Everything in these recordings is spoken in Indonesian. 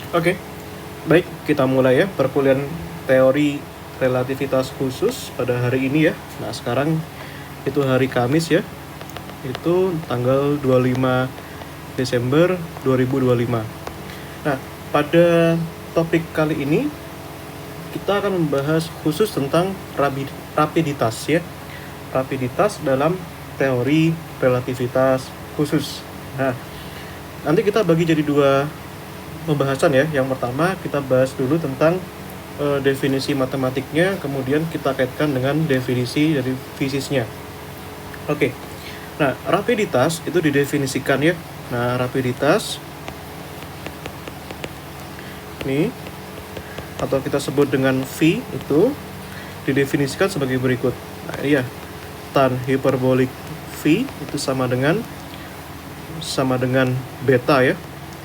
Oke, baik, kita mulai ya perkuliahan teori relativitas khusus pada hari ini ya. Nah, sekarang itu hari Kamis ya. Itu tanggal 25 Desember 2025. Nah, pada topik kali ini kita akan membahas khusus tentang rapiditas ya. Rapiditas dalam teori relativitas khusus. Nah, nanti kita bagi jadi dua pembahasan ya. Yang pertama kita bahas dulu tentang definisi matematiknya, kemudian kita kaitkan dengan definisi dari fisisnya. Oke. Nah, rapiditas itu didefinisikan ya. Nah, rapiditas ini atau kita sebut dengan V itu didefinisikan sebagai berikut. Nah, ini ya. Tan hiperbolik V itu sama dengan beta ya.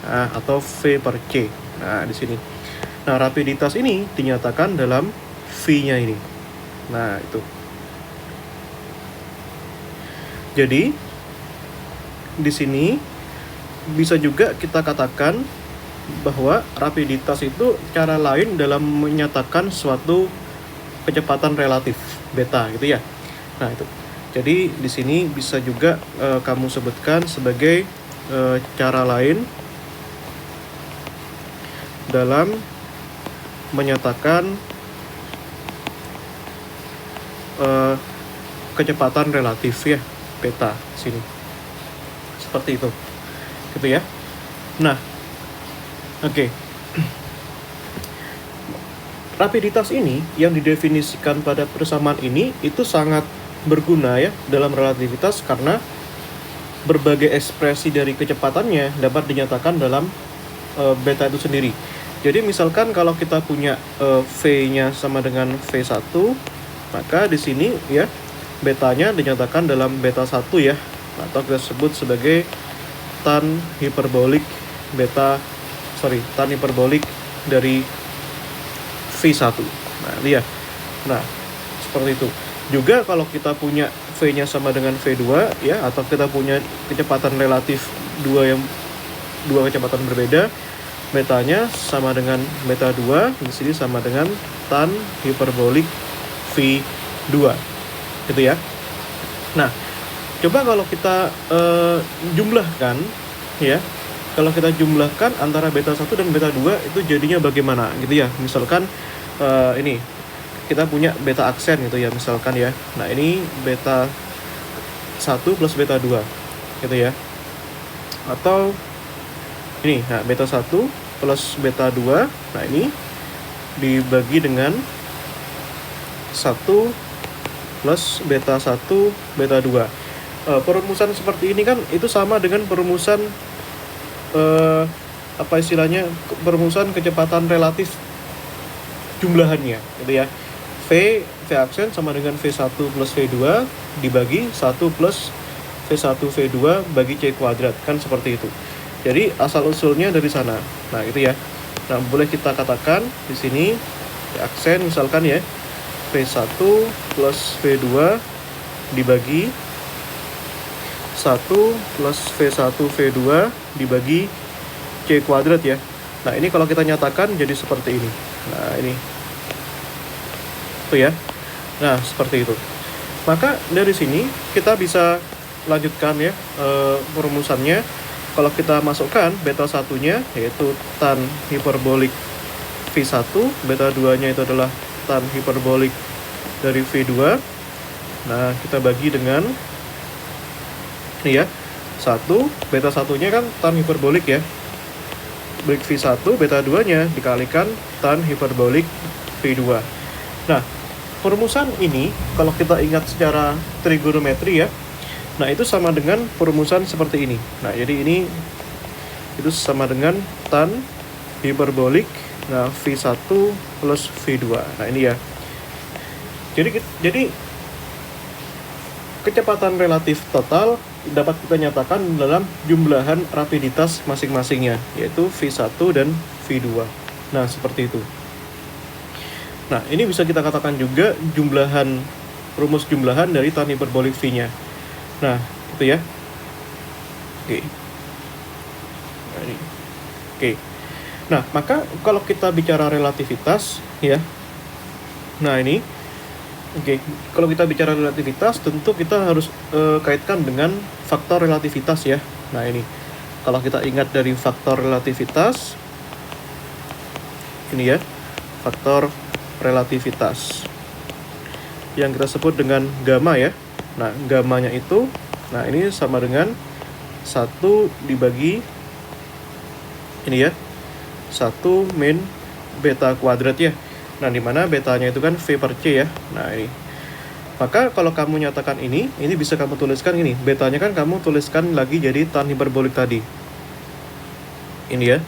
Nah, atau V per C. Nah, di sini. Nah, rapiditas ini dinyatakan dalam V-nya ini. Nah, itu. Jadi, di sini bisa juga kita katakan bahwa rapiditas itu cara lain dalam menyatakan suatu kecepatan relatif beta gitu ya. Nah, itu. Jadi di sini bisa juga kamu sebutkan sebagai cara lain dalam menyatakan kecepatan relatif ya, beta sini. Seperti itu. Gitu ya. Nah, oke. Rapiditas ini yang didefinisikan pada persamaan ini itu sangat berguna ya dalam relativitas karena berbagai ekspresi dari kecepatannya dapat dinyatakan dalam beta itu sendiri. Jadi misalkan kalau kita punya V-nya sama dengan V1, maka di sini ya betanya dinyatakan dalam beta 1 ya, atau kita sebut sebagai tan hiperbolik dari V1. Nah, lihat. Nah, seperti itu. Juga kalau kita punya V-nya sama dengan V2 ya, atau kita punya kecepatan relatif dua kecepatan berbeda, betanya sama dengan beta 2, di sini sama dengan tan hiperbolik V2. Gitu ya. Nah, coba kalau kita jumlahkan ya. Kalau kita jumlahkan antara beta 1 dan beta 2 itu jadinya bagaimana gitu ya. Misalkan ini kita punya beta aksen gitu ya misalkan ya. Nah, ini beta 1 plus beta 2 gitu ya. Atau ini, nah beta 1 plus beta 2. Nah, ini dibagi dengan 1 plus beta 1 beta 2. Perumusan seperti ini kan itu sama dengan perumusan perumusan kecepatan relatif jumlahannya gitu ya. V aksen sama dengan V1 plus V2 dibagi 1 plus V1 V2 bagi C kuadrat, kan seperti itu. Jadi asal usulnya dari sana. Nah, itu ya. Nah, boleh kita katakan di sini V aksen misalkan ya V1 plus V2 dibagi 1 plus V1 V2 dibagi C kuadrat ya. Nah, ini kalau kita nyatakan jadi seperti ini. Nah, ini ya. Nah, seperti itu. Maka dari sini kita bisa lanjutkan ya perumusannya. Kalau kita masukkan beta 1-nya yaitu tan hiperbolik V1, beta 2-nya itu adalah tan hiperbolik dari V2. Nah, kita bagi dengan ini ya. 1, beta 1-nya kan tan hiperbolik ya. Bolik V1, beta 2-nya dikalikan tan hiperbolik V2. Nah, perumusan ini kalau kita ingat secara trigonometri ya, nah itu sama dengan perumusan seperti ini. Nah, jadi ini itu sama dengan tan hiperbolik V1 plus V2. Nah, ini ya. Jadi kecepatan relatif total dapat kita nyatakan dalam jumlahan rapiditas masing-masingnya, yaitu V1 dan V2. Nah, seperti itu. Nah, ini bisa kita katakan juga rumus jumlahan dari tan hiperbolik V-nya. Nah, itu ya. Oke. Nah, ini. Oke. Nah, maka kalau kita bicara relativitas ya. Nah, ini oke, kalau kita bicara relativitas tentu kita harus kaitkan dengan faktor relativitas ya. Nah, ini kalau kita ingat dari faktor relativitas ini ya, faktor relativitas yang kita sebut dengan gamma ya. Nah, gammanya itu, nah ini sama dengan 1 dibagi ini ya, 1 min beta kuadrat ya. Nah, dimana betanya itu kan V per C ya. Nah, ini. Maka kalau kamu nyatakan ini bisa kamu tuliskan ini. Betanya kan kamu tuliskan lagi jadi tan hiperbolik tadi. Ini ya.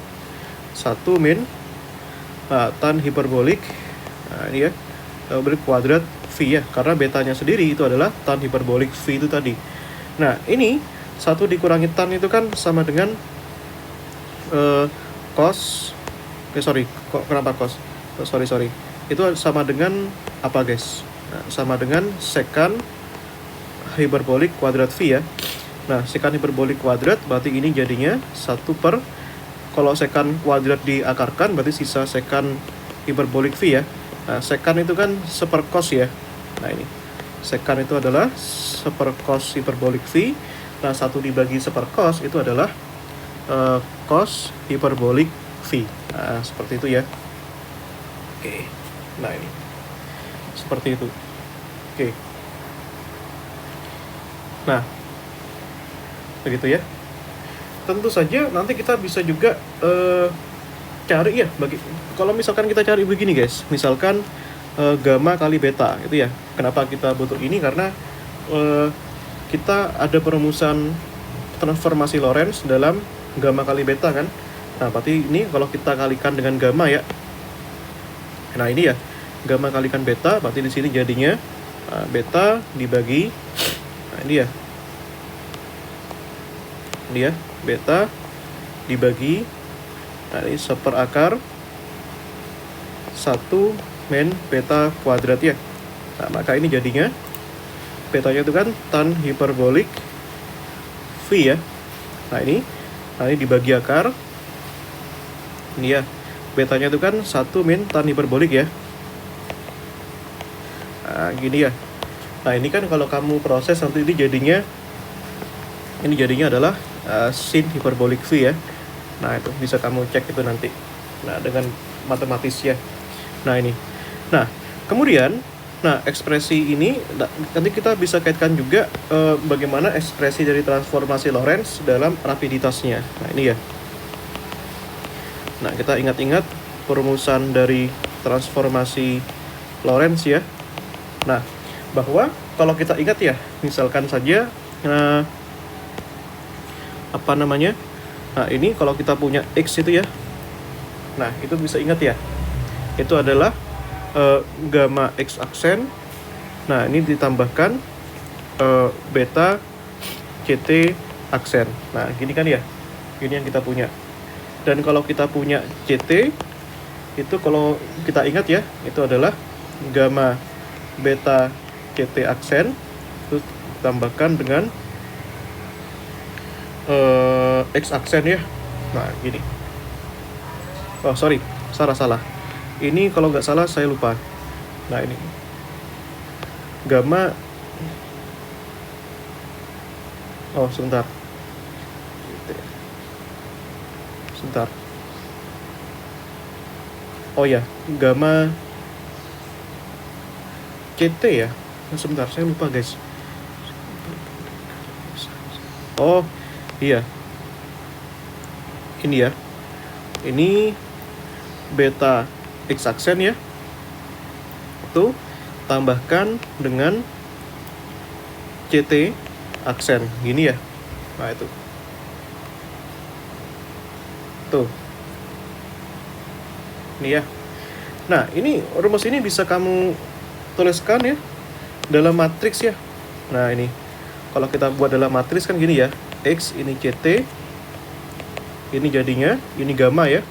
1 min tan hiperbolik. Nah, ini ya. Hiperbolik kuadrat V ya. Karena betanya sendiri itu adalah tan hiperbolik V itu tadi. Nah, ini 1 dikurangi tan itu kan sama dengan cos. Kenapa cos? Sorry. Itu sama dengan apa, guys? Nah, sama dengan sekan hiperbolik kuadrat V ya. Nah, sekan hiperbolik kuadrat berarti ini jadinya 1 per, kalau sekan kuadrat diakarkan berarti sisa sekan hiperbolik V ya. Nah, sekan itu kan seper cos ya. Nah, ini sekan itu adalah seper cos hiperbolik V. Nah, 1 dibagi seper cos itu adalah cos hiperbolik V. Nah, seperti itu ya. Oke. Nah, ini seperti itu. Oke. Nah, begitu ya. Tentu saja nanti kita bisa juga cari ya, kalau misalkan kita cari begini guys, misalkan gamma kali beta gitu ya. Kenapa kita butuh ini? Karena kita ada perumusan transformasi Lorentz dalam gamma kali beta kan. Nah, berarti ini kalau kita kalikan dengan gamma ya. Nah, ini ya, gamma kalikan beta, berarti di sini jadinya beta dibagi, nah ini ya, beta dibagi, nah ini seper akar 1 min beta kuadrat ya. Nah, maka ini jadinya betanya itu kan tan hiperbolik V ya. Nah, ini dibagi akar, ini ya, betanya itu kan 1 min tan hiperbolik ya. Nah, gini ya. Nah, ini kan kalau kamu proses nanti ini jadinya adalah sin hiperbolik V ya. Nah, itu bisa kamu cek itu nanti. Nah, dengan matematis ya. Nah, ini. Nah, kemudian ekspresi ini nanti kita bisa kaitkan juga bagaimana ekspresi dari transformasi Lorentz dalam rapiditasnya. Nah, ini ya. Nah, kita ingat-ingat perumusan dari transformasi Lorentz ya. Nah, bahwa kalau kita ingat ya, misalkan saja nah, ini kalau kita punya X itu ya. Nah, itu bisa ingat ya. Itu adalah gamma X aksen. Nah, ini ditambahkan beta CT aksen. Nah, gini kan ya. Ini yang kita punya. Dan kalau kita punya CT itu kalau kita ingat ya, itu adalah gamma beta CT aksen terus tambahkan dengan X aksen ya. Nah, gini. Oh, sorry, salah. Ini kalau nggak salah saya lupa. Nah, ini gamma. Oh, sebentar. Oh ya, gamma CT ya. Sebentar, saya lupa guys. Oh, iya. Ini ya. Ini beta X aksen ya. Itu tambahkan dengan CT aksen. Gini ya. Nah, itu. Tuh. Ini ya. Nah, ini rumus ini bisa kamu tuliskan ya dalam matriks ya. Nah, ini kalau kita buat dalam matriks kan gini ya. X ini CT, ini jadinya ini gamma ya.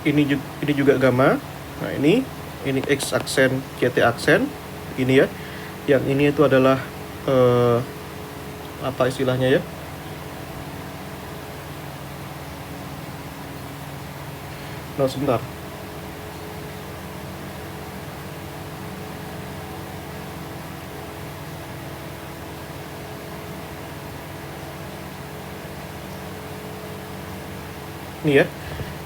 Ini juga gamma. Nah, ini X aksen CT aksen ini ya. Yang ini itu adalah apa istilahnya ya? Nah, sebentar. Nih ya.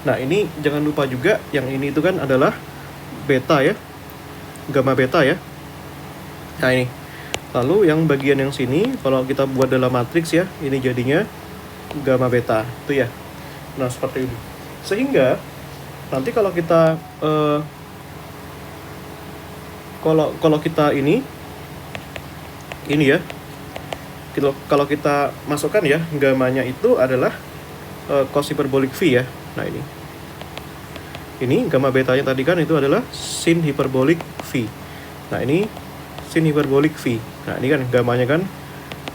Nah, ini jangan lupa juga yang ini itu kan adalah beta ya. Gamma beta ya. Nah, ini. Lalu yang bagian yang sini kalau kita buat dalam matriks ya, ini jadinya gamma beta. Itu ya. Nah, seperti ini. Sehingga nanti kalau kita kalau kita ini ya. Kalau kita masukkan ya, gamanya itu adalah cos hiperbolik V ya. Nah, ini gamma betanya tadi kan itu adalah sin hiperbolik V. Nah, ini sin hiperbolik V. Nah, ini kan gamanya kan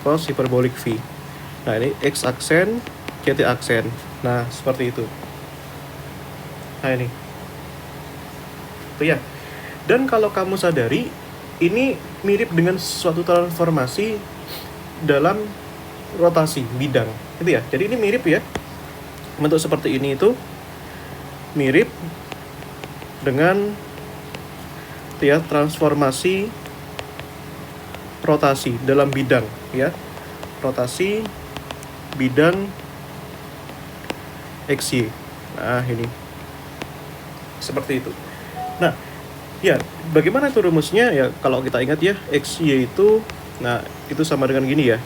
cos hiperbolik V. Nah, ini X aksen, CT aksen. Nah, seperti itu. Nah, ini. Itu ya. Dan kalau kamu sadari, ini mirip dengan suatu transformasi dalam rotasi bidang. Itu ya. Jadi ini mirip ya. Bentuk seperti ini itu mirip dengan ya transformasi rotasi dalam bidang ya. Rotasi bidang XY. Nah, ini. Seperti itu. Nah, ya, bagaimana itu rumusnya? Ya, kalau kita ingat ya, XY itu nah, itu sama dengan gini ya.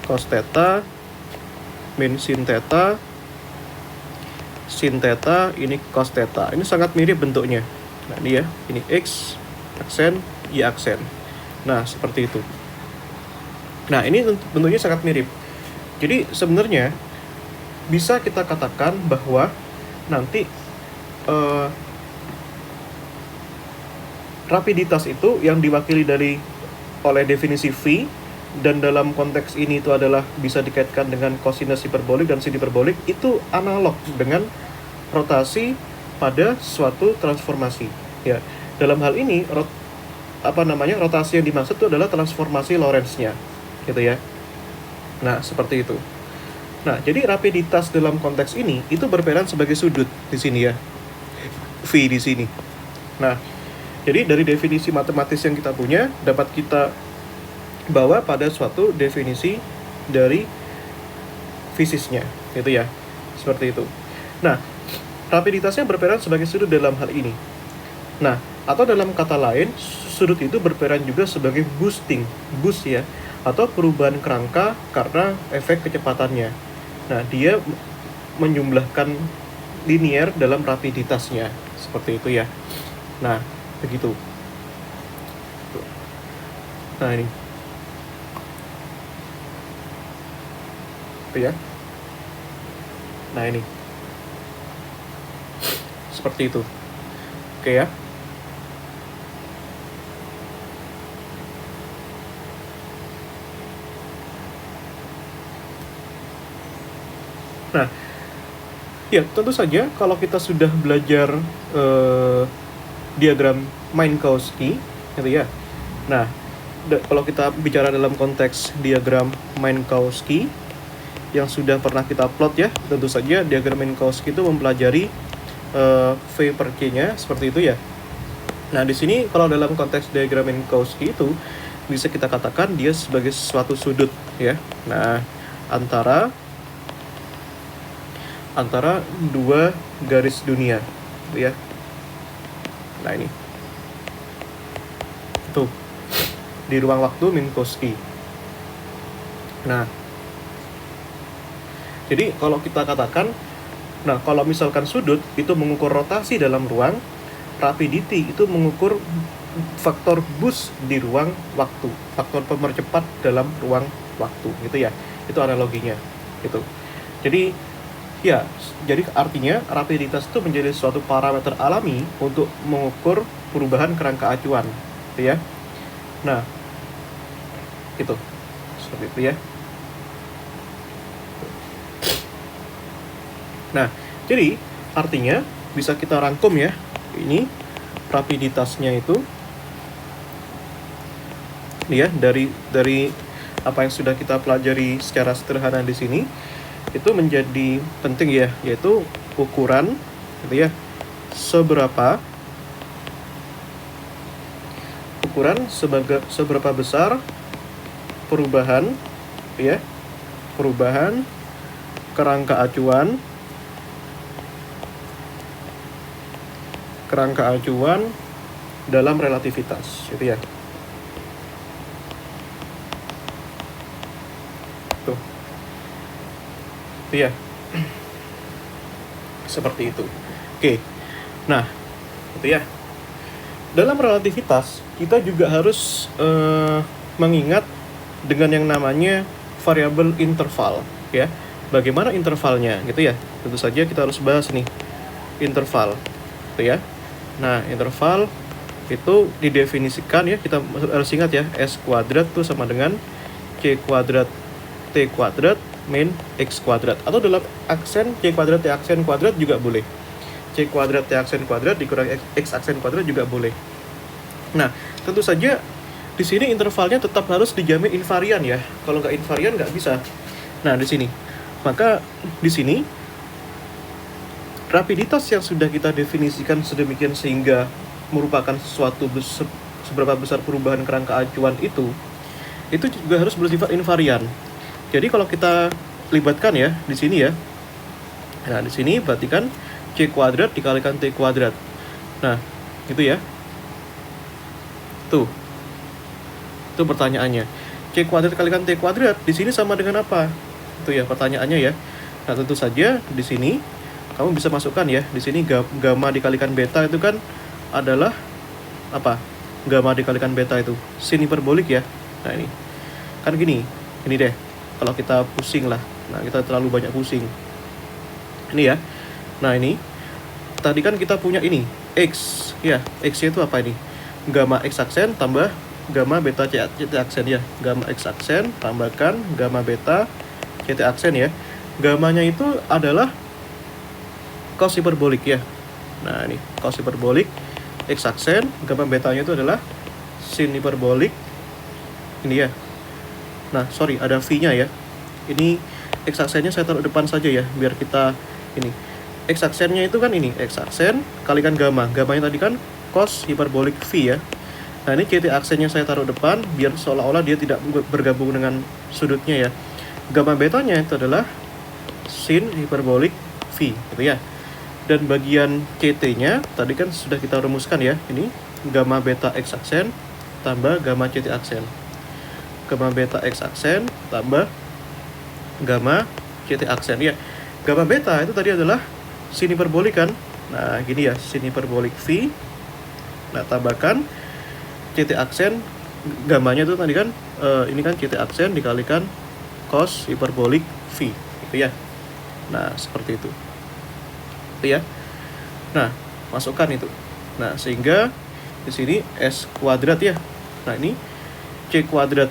Cos theta min sin theta, sin theta, ini cos theta. Ini sangat mirip bentuknya. Nah, ini ya, ini X aksen, Y aksen. Nah, seperti itu. Nah, ini bentuknya sangat mirip. Jadi sebenarnya bisa kita katakan bahwa nanti rapiditas itu yang diwakili oleh definisi V, dan dalam konteks ini itu adalah bisa dikaitkan dengan kosinus hiperbolik dan sin hiperbolik, itu analog dengan rotasi pada suatu transformasi ya. Dalam hal ini rotasi yang dimaksud itu adalah transformasi Lorentz-nya gitu ya. Nah, seperti itu. Nah, jadi rapiditas dalam konteks ini itu berperan sebagai sudut di sini ya, V di sini. Nah, jadi dari definisi matematis yang kita punya dapat kita bawa pada suatu definisi dari fisisnya gitu ya, seperti itu. Nah, rapiditasnya berperan sebagai sudut dalam hal ini. Nah, atau dalam kata lain, sudut itu berperan juga sebagai boosting, boost ya, atau perubahan kerangka karena efek kecepatannya. Nah, dia menjumlahkan linier dalam rapiditasnya, seperti itu ya. Nah, begitu. Nah, ini. Itu ya. Nah, ini. Seperti itu. Oke ya. Nah, ya tentu saja kalau kita sudah belajar diagram Minkowski, gitu ya. Nah, kalau kita bicara dalam konteks diagram Minkowski yang sudah pernah kita plot ya, tentu saja diagram Minkowski itu mempelajari V per Q-nya seperti itu ya. Nah, di sini kalau dalam konteks diagram Minkowski itu bisa kita katakan dia sebagai suatu sudut ya. Nah, antara dua garis dunia ya. Nah, ini tuh di ruang waktu Minkowski. Nah, jadi kalau kita katakan, nah kalau misalkan sudut itu mengukur rotasi dalam ruang, rapidity itu mengukur faktor boost di ruang waktu, faktor pemercepat dalam ruang waktu gitu ya. Itu analoginya gitu. Jadi ya, jadi artinya rapiditas itu menjadi suatu parameter alami untuk mengukur perubahan kerangka acuan, gitu ya. Nah, itu seperti itu ya. Nah, jadi artinya bisa kita rangkum ya. Ini rapiditasnya itu, ya dari apa yang sudah kita pelajari secara sederhana di sini. Itu menjadi penting ya, yaitu ukuran gitu ya, seberapa seberapa besar perubahan ya, perubahan kerangka acuan dalam relativitas gitu ya. Tuh. Iya. Seperti itu. Oke. Nah, itu ya. Dalam relativitas kita juga harus mengingat dengan yang namanya variabel interval ya. Bagaimana intervalnya gitu ya. Tentu saja kita harus bahas nih interval gitu ya. Nah, interval itu didefinisikan ya, kita harus ingat ya, S kuadrat itu sama dengan C kuadrat T kuadrat min X kuadrat, atau dalam aksen C kuadrat T aksen kuadrat juga boleh. C kuadrat T aksen kuadrat dikurangi X aksen kuadrat juga boleh. Nah, tentu saja di sini intervalnya tetap harus dijamin invarian ya. Kalau nggak invarian nggak bisa. Nah, di sini. Maka di sini rapiditas yang sudah kita definisikan sedemikian sehingga merupakan sesuatu seberapa besar perubahan kerangka acuan itu juga harus bersifat invarian. Jadi kalau kita libatkan ya di sini ya. Nah, di sini berarti kan C kuadrat dikalikan T kuadrat. Nah, gitu ya. Tuh. Itu pertanyaannya. C kuadrat dikalikan T kuadrat di sini sama dengan apa? Itu ya pertanyaannya ya. Nah, tentu saja di sini kamu bisa masukkan ya. Di sini gamma dikalikan beta itu kan adalah apa? Gamma dikalikan beta itu sin hiperbolik ya. Nah, ini. Kan gini. Ini deh. Kalau kita pusing lah. Nah, kita terlalu banyak pusing. Ini ya. Nah, ini. Tadi kan kita punya ini. X. Ya, X-nya itu apa ini? Gamma X aksen tambah gamma beta CT aksen ya. Gamma X aksen tambahkan gamma beta CT aksen ya. Gammanya itu adalah cos hiperbolik ya. Nah, ini cos hiperbolik X aksen, gamma betanya itu adalah sin hiperbolik ini ya. Nah, sorry, ada V-nya ya. Ini X aksennya saya taruh depan saja ya, biar kita ini. X aksennya itu kan ini, X aksen kalikan gamma. Gammanya tadi kan cos hiperbolik V ya. Nah, ini CT aksennya saya taruh depan biar seolah-olah dia tidak bergabung dengan sudutnya ya. Gamma betanya itu adalah sin hiperbolik V gitu ya. Dan bagian CT-nya tadi kan sudah kita rumuskan ya. Ini gamma beta X aksen tambah gamma CT aksen. Gamma beta X aksen tambah gamma CT aksen ya. Gamma beta itu tadi adalah sin hiperbolik kan. Nah, gini ya, sin hiperbolik V. Nah, tambahkan CT aksen, gammanya itu tadi kan ini kan CT aksen dikalikan cos hiperbolik V gitu ya. Nah, seperti itu. Itu ya. Nah, masukkan itu. Nah, sehingga di sini S kuadrat ya. Nah, ini C kuadrat.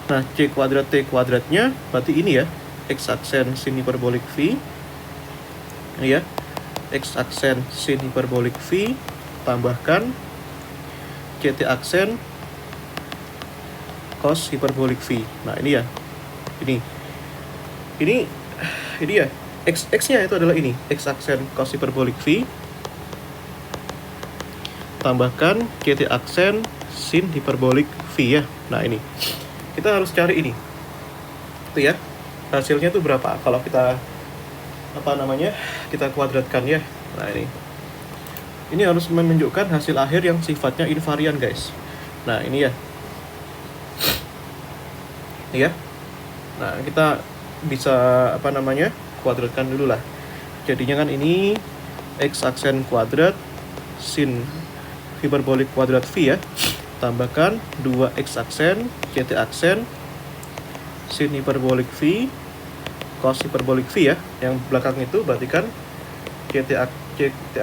Nah, C kuadrat T kuadratnya berarti ini ya, X aksen sin hiperbolik V. Ini ya. X aksen sin hiperbolik V tambahkan CT aksen cos hiperbolik V. Nah, ini ya. Ini ya. X-nya itu adalah ini, X aksen cos hiperbolik V tambahkan CT aksen sin hiperbolik V ya. Nah, ini. Kita harus cari ini. Itu ya. Hasilnya itu berapa? Kalau kita kita kuadratkan ya. Nah, ini. Ini harus menunjukkan hasil akhir yang sifatnya invarian, guys. Nah, ini ya. Ini ya. Nah, kita bisa kuadratkan dulu lah. Jadinya kan ini X aksen kuadrat sin hiperbolik kuadrat V ya. Tambahkan 2X aksen CT aksen sin hiperbolik V cos hiperbolik V ya. Yang belakang itu berarti kan CT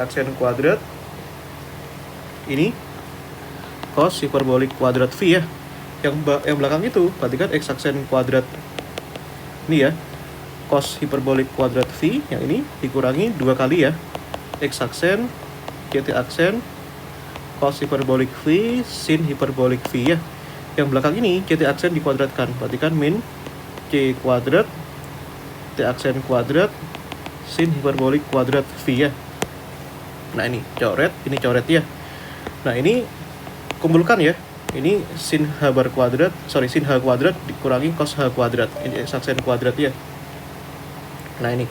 aksen kuadrat ini cos hiperbolik kuadrat V ya. Yang belakang itu berarti kan X aksen kuadrat ini ya, cos hiperbolik kuadrat V, yang ini dikurangi 2 kali ya, X aksen CT aksen cos hiperbolik V sin hiperbolik V ya. Yang belakang ini CT aksen dikuadratkan, berarti kan min C kuadrat T aksen kuadrat sin hiperbolik kuadrat V ya. Nah ini coret ya. Nah ini kumpulkan ya. Ini sin h bar kuadrat, sin h kuadrat dikurangi cos h kuadrat. Ini x aksen kuadrat ya. Nah ini,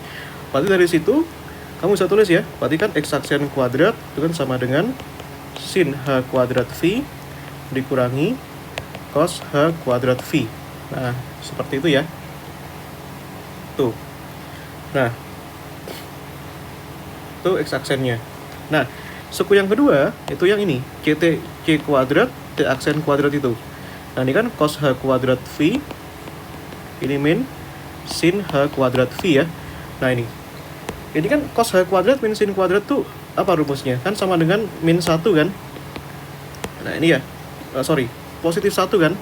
berarti dari situ kamu bisa tulis ya. Berarti kan x aksen kuadrat itu kan sama dengan sin h kuadrat v dikurangi cos h kuadrat v. Nah seperti itu ya. Tuh. Nah itu x aksennya. Nah suku yang kedua itu yang ini, c kuadrat t aksen kuadrat itu. Nah ini kan cos h kuadrat v, ini min sin h kuadrat v ya. Nah ini kan cos h kuadrat min sin kuadrat tuh apa rumusnya? Kan sama dengan min 1 kan. Nah ini ya, positif 1 kan.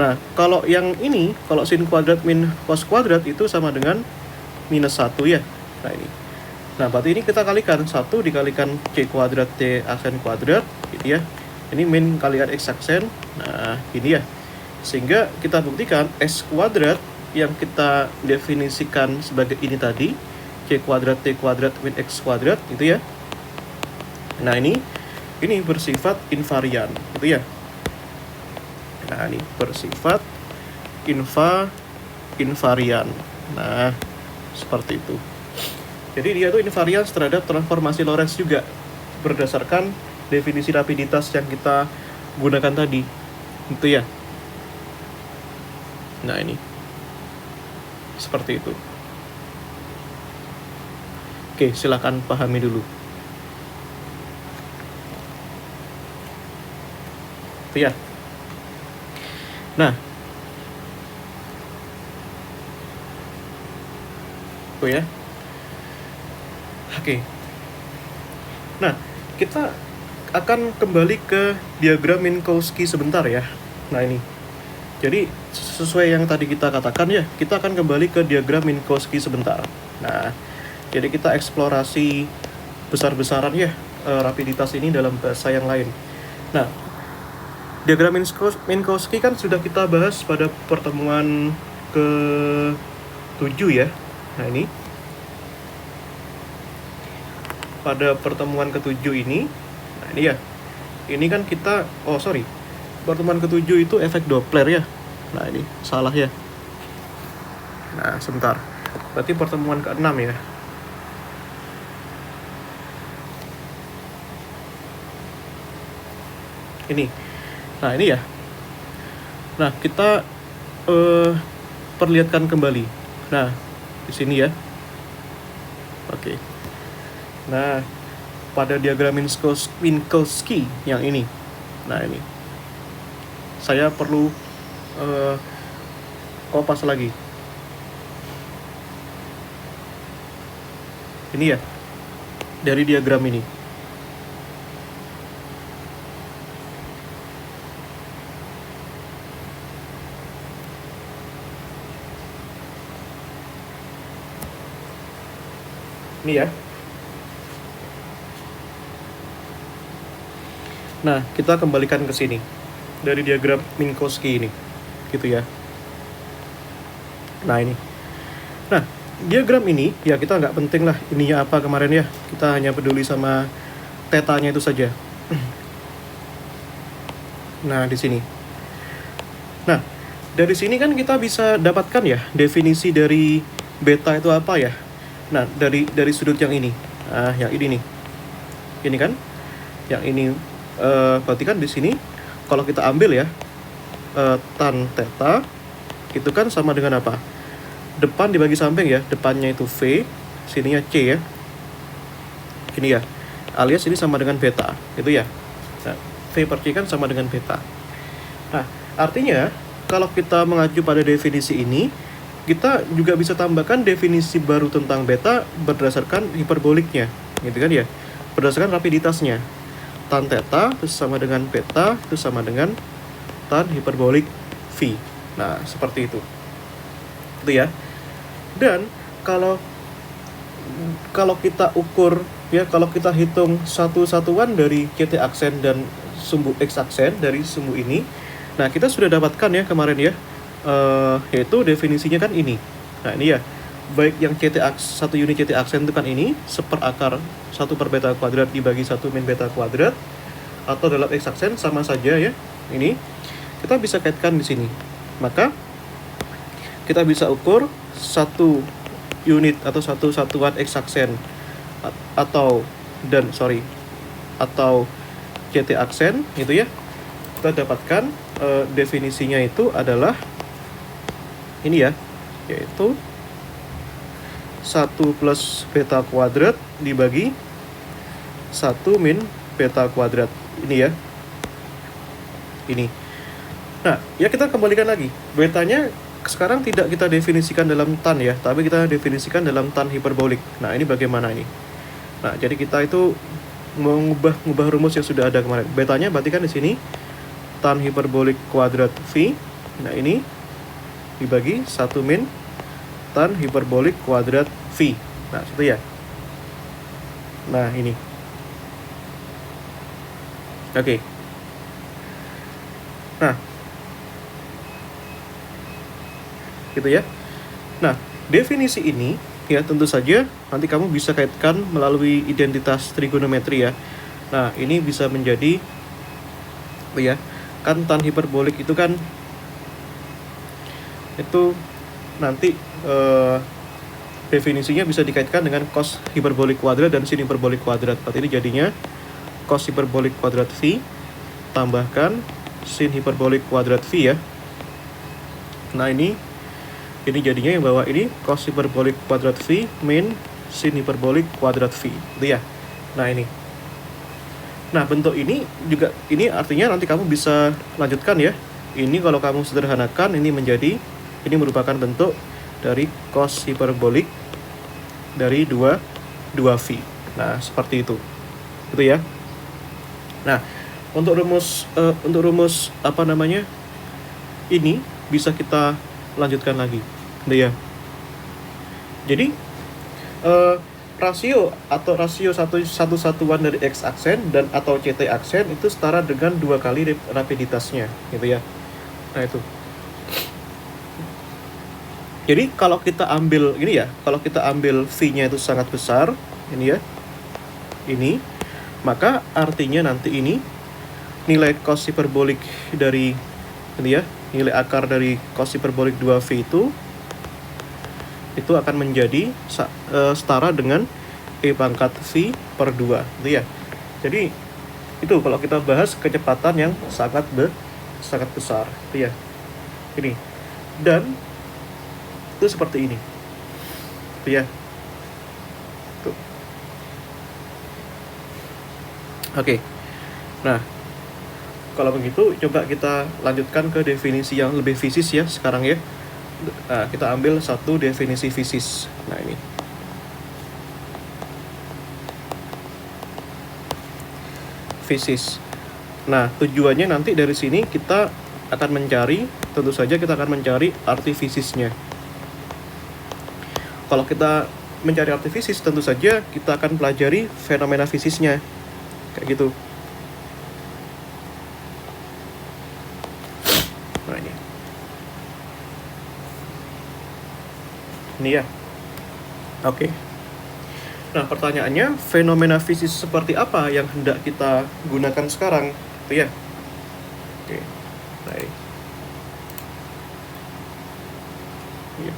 Nah kalau yang ini, kalau sin kuadrat min cos kuadrat itu sama dengan minus 1 ya. Nah ini, nah berarti ini kita kalikan 1 dikalikan c kuadrat t aksen kuadrat gitu ya. Ini min kalikan x aksen. Nah ini ya, sehingga kita buktikan s kuadrat yang kita definisikan sebagai ini tadi, c kuadrat t kuadrat min x kuadrat gitu ya. Nah ini bersifat invarian gitu ya. Nah ini bersifat invarian. Nah seperti itu. Jadi dia tuh invarian terhadap transformasi Lorentz juga berdasarkan definisi rapiditas yang kita gunakan tadi itu ya. Nah ini seperti itu. Oke, silakan pahami dulu. Itu ya. Nah itu ya. Oke. Nah kita akan kembali ke diagram Minkowski sebentar ya. Nah ini, jadi sesuai yang tadi kita katakan ya, kita akan kembali ke diagram Minkowski sebentar. Nah, jadi kita eksplorasi besar-besaran ya rapiditas ini dalam bahasa yang lain. Nah, diagram Minkowski kan sudah kita bahas pada pertemuan ke-7 ya. Nah ini, pada pertemuan ke-7 ini, nah ini ya, ini kan kita, pertemuan ke-7 itu efek Doppler ya. Nah ini salah ya. Nah sebentar, berarti pertemuan ke-6 ya. Ini, nah ini ya. Nah kita perlihatkan kembali. Nah di sini ya. Oke. Nah pada diagram Minkowski yang ini, nah ini saya perlu kopas lagi. Ini ya, dari diagram ini. Ini ya. Nah, kita kembalikan ke sini dari diagram Minkowski ini, gitu ya. Nah ini. Nah, diagram ini ya kita nggak penting lah ininya apa kemarin ya. Kita hanya peduli sama tetanya itu saja. Nah di sini. Nah dari sini kan kita bisa dapatkan ya definisi dari beta itu apa ya. Nah dari sudut yang ini. Nah yang ini nih. Ini kan, yang ini. Berarti kan di sini kalau kita ambil ya tan theta itu kan sama dengan apa? Depan dibagi samping ya, depannya itu V, sininya C ya. Ini ya, alias ini sama dengan beta, gitu ya. Nah, V per C kan sama dengan beta. Nah, artinya kalau kita mengacu pada definisi ini, kita juga bisa tambahkan definisi baru tentang beta berdasarkan hiperboliknya, gitu kan ya. Berdasarkan rapiditasnya. Tan theta itu sama dengan beta itu sama dengan tan hiperbolik V. Nah, seperti itu. Itu ya. Dan kalau kita ukur ya, kalau kita hitung satu-satuan dari CT aksen dan sumbu X aksen dari sumbu ini, nah kita sudah dapatkan ya kemarin ya, yaitu definisinya kan ini. Nah ini ya, baik yang satu unit CT aksen itu kan ini 1/akar 1 per beta kuadrat dibagi 1 min beta kuadrat, atau dalam X aksen sama saja ya. Ini kita bisa kaitkan di sini. Maka kita bisa ukur satu unit atau satu satuan X aksen atau CT aksen gitu ya. Kita dapatkan definisinya itu adalah ini ya, yaitu 1 plus beta kuadrat dibagi 1 min beta kuadrat. Ini ya. Ini. Nah, ya kita kembalikan lagi. Betanya sekarang tidak kita definisikan dalam tan ya, tapi kita definisikan dalam tan hiperbolik. Nah, ini bagaimana ini? Nah, jadi kita itu mengubah rumus yang sudah ada kemarin. Betanya berarti kan di sini tan hiperbolik kuadrat V. Nah, ini dibagi 1 min tan hiperbolik kuadrat V. Nah, itu ya. Nah, ini. Oke. Nah, gitu ya. Nah, definisi ini ya tentu saja nanti kamu bisa kaitkan melalui identitas trigonometri ya. Nah, ini bisa menjadi ya, kan tan hiperbolik itu kan itu nanti definisinya bisa dikaitkan dengan cos hiperbolik kuadrat dan sin hiperbolik kuadrat. Berarti ini jadinya cos hiperbolik kuadrat V tambahkan sin hiperbolik kuadrat V ya. Nah, ini jadinya yang bawah ini cos hiperbolik kuadrat V min sin hiperbolik kuadrat V itu ya. Nah, ini. Nah, bentuk ini juga, ini artinya nanti kamu bisa lanjutkan ya. Ini kalau kamu sederhanakan ini merupakan bentuk dari cos hiperbolik dari 2V. Nah, seperti itu. Gitu ya. Nah, untuk rumus apa namanya? Ini bisa kita lanjutkan lagi. Ya. Jadi rasio satu satuan dari X aksen dan atau CT aksen itu setara dengan 2 kali rapiditasnya, gitu ya. Nah, itu. Jadi kalau kita ambil ini ya, kalau kita ambil V-nya itu sangat besar, ini ya. Ini, maka artinya nanti ini nilai cos hiperbolik dari ini ya, nilai akar dari cos hiperbolik 2V itu akan menjadi setara dengan E pangkat V per 2, gitu ya. Jadi itu kalau kita bahas kecepatan yang sangat besar, gitu ya. Ini. Dan itu seperti ini. Gitu ya. Tuh. Oke. Nah, kalau begitu coba kita lanjutkan ke definisi yang lebih fisis ya sekarang ya. Nah, kita ambil satu definisi fisis. Nah, ini. Fisis. Nah, tujuannya nanti dari sini kita akan mencari, tentu saja kita akan mencari arti fisisnya. Kalau kita mencari arti fisis, tentu saja kita akan pelajari fenomena fisisnya. Kayak gitu. Nah, ini. Ini ya. Oke. Nah, pertanyaannya, fenomena fisis seperti apa yang hendak kita gunakan sekarang? Itu ya. Oke. Baik. Ya.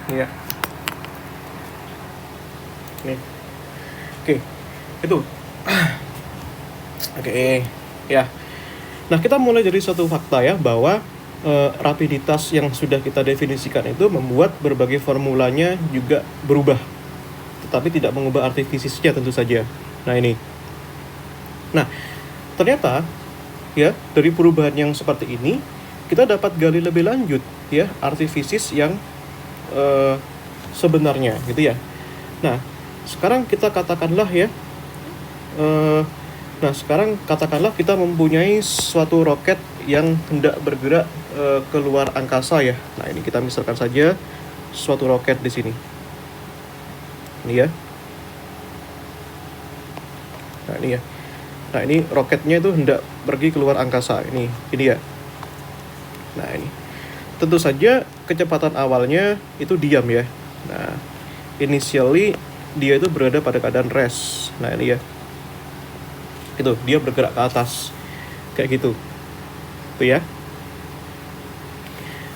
Iya. Nih. Oke. Itu. Oke. Ya. Nah, kita mulai dari suatu fakta ya, bahwa rapiditas yang sudah kita definisikan itu membuat berbagai formulanya juga berubah. Tetapi tidak mengubah arti fisisnya tentu saja. Nah, ini. Nah, ternyata ya, dari perubahan yang seperti ini, kita dapat gali lebih lanjut ya, arti fisis yang sebenarnya gitu ya. Nah, sekarang kita katakanlah ya, kita mempunyai suatu roket yang hendak bergerak keluar angkasa ya. Nah, ini kita misalkan saja suatu roket di sini. Ini ya. Nah ini ya. Nah ini roketnya itu hendak pergi keluar angkasa. Ini ya. Nah ini. Tentu saja kecepatan awalnya itu diam ya. Nah, initially dia itu berada pada keadaan rest. Nah ini ya. Itu dia bergerak ke atas. Kayak gitu. Itu ya.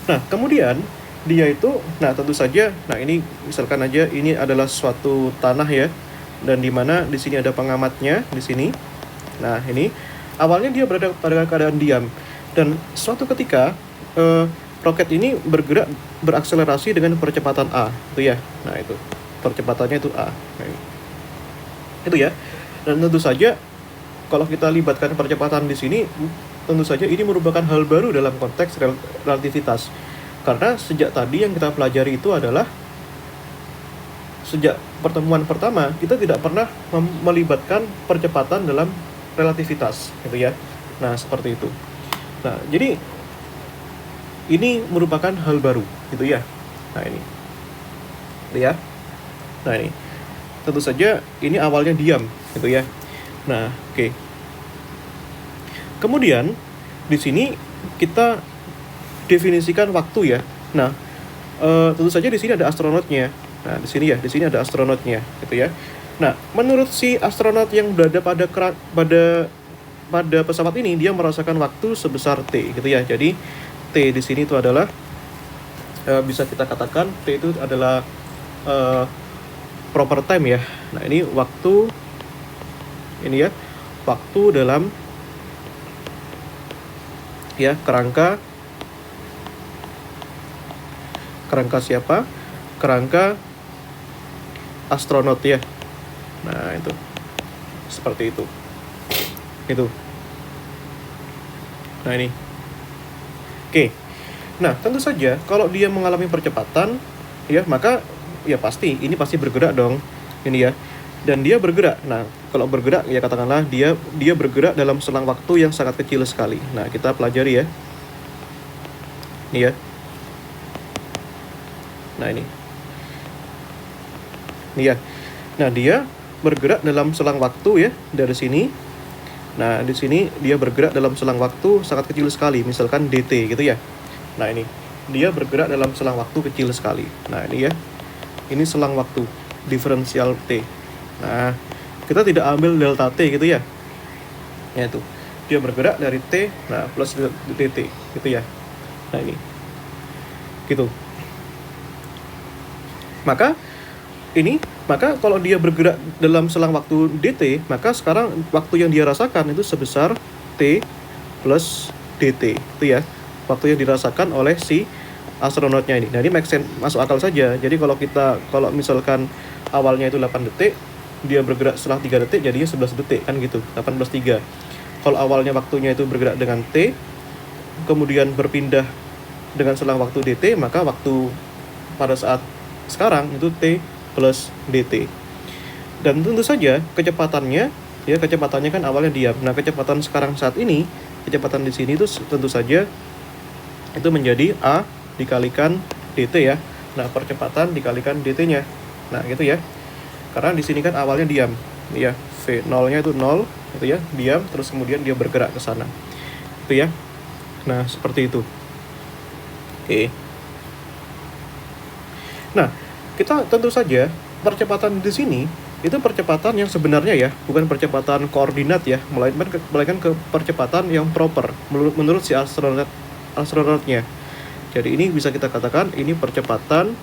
Nah, kemudian dia itu, nah tentu saja, nah ini misalkan aja ini adalah suatu tanah ya, dan di mana di sini ada pengamatnya di sini. Nah ini awalnya dia berada pada keadaan diam, dan suatu ketika roket ini bergerak berakselerasi dengan percepatan a, itu ya. Nah itu percepatannya itu a. Nah, itu ya. Dan tentu saja kalau kita libatkan percepatan di sini, tentu saja ini merupakan hal baru dalam konteks relativitas. Karena sejak tadi yang kita pelajari itu adalah sejak pertemuan pertama kita tidak pernah melibatkan percepatan dalam relativitas, gitu ya. Nah, seperti itu. Nah, jadi ini merupakan hal baru, gitu ya. Nah, ini. Gitu ya. Nah, ini. Tentu saja ini awalnya diam, gitu ya. Nah, oke. Kemudian di sini kita definisikan waktu ya. Nah, tentu saja di sini ada astronotnya. Nah, di sini ada astronotnya, gitu ya. Nah, menurut si astronot yang berada pada pesawat ini, dia merasakan waktu sebesar t, gitu ya. Jadi t di sini itu adalah bisa kita katakan t itu adalah proper time ya. Nah, ini waktu ini ya, waktu dalam ya kerangka siapa? Kerangka astronot ya. Nah, itu. Seperti itu. Itu. Nah, ini. Oke. Nah, tentu saja kalau dia mengalami percepatan ya, maka ya ini pasti bergerak dong. Ini ya. Dan dia bergerak. Nah, kalau bergerak ya katakanlah dia bergerak dalam selang waktu yang sangat kecil sekali. Nah, kita pelajari ya. Ini ya. Nah, ini ya. Nah, dia bergerak dalam selang waktu ya dari sini. Nah, di sini dia bergerak dalam selang waktu sangat kecil sekali, misalkan dt gitu ya. Nah, ini dia bergerak dalam selang waktu kecil sekali. Nah, ini ya. Ini selang waktu diferensial t. Nah, kita tidak ambil delta t gitu ya. Ya itu. Dia bergerak dari t nah plus dt gitu ya. Nah, ini. Gitu. Maka kalau dia bergerak dalam selang waktu dt, maka sekarang waktu yang dia rasakan itu sebesar t plus dt, itu ya. Waktu yang dirasakan oleh si astronotnya ini. Nah, ini make sense, masuk akal saja. Jadi kalau misalkan awalnya itu 8 detik, dia bergerak setelah 3 detik, jadinya 11 detik kan gitu, 18:3. Kalau awalnya waktunya itu bergerak dengan t, kemudian berpindah dengan selang waktu dt, maka waktu pada saat sekarang itu t plus dt. Dan tentu saja kecepatannya kan awalnya diam. Nah, kecepatan sekarang saat ini, kecepatan di sini itu tentu saja itu menjadi a dikalikan dt ya. Nah, percepatan dikalikan dt-nya. Nah, gitu ya. Karena di sini kan awalnya diam. Ya, v0-nya itu 0 gitu ya, diam, terus kemudian dia bergerak ke sana. Itu ya. Nah, seperti itu. Oke. Nah, kita tentu saja percepatan di sini itu percepatan yang sebenarnya ya, bukan percepatan koordinat ya, melainkan ke percepatan yang proper menurut si astronotnya. Jadi ini bisa kita katakan ini percepatan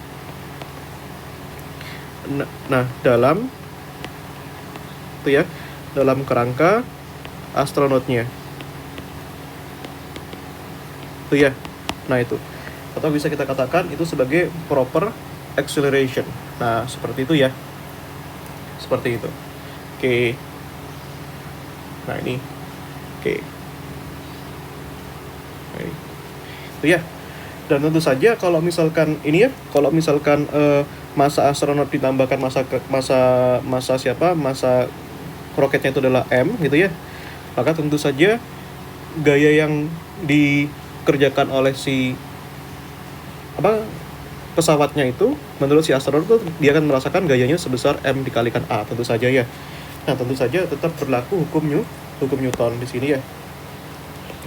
dalam itu ya, dalam kerangka astronotnya. Itu ya. Nah, itu. Atau bisa kita katakan itu sebagai proper acceleration. Nah, seperti itu ya. Seperti itu. Oke. Nah, ini. Oke. Nah, ini. Itu ya. Dan tentu saja kalau misalkan masa astronot ditambahkan masa roketnya itu adalah m gitu ya. Maka tentu saja gaya yang dikerjakan oleh si pesawatnya itu menurut si astronot itu dia akan merasakan gayanya sebesar m dikalikan a tentu saja ya. Nah, tentu saja tetap berlaku hukum Newton di sini ya.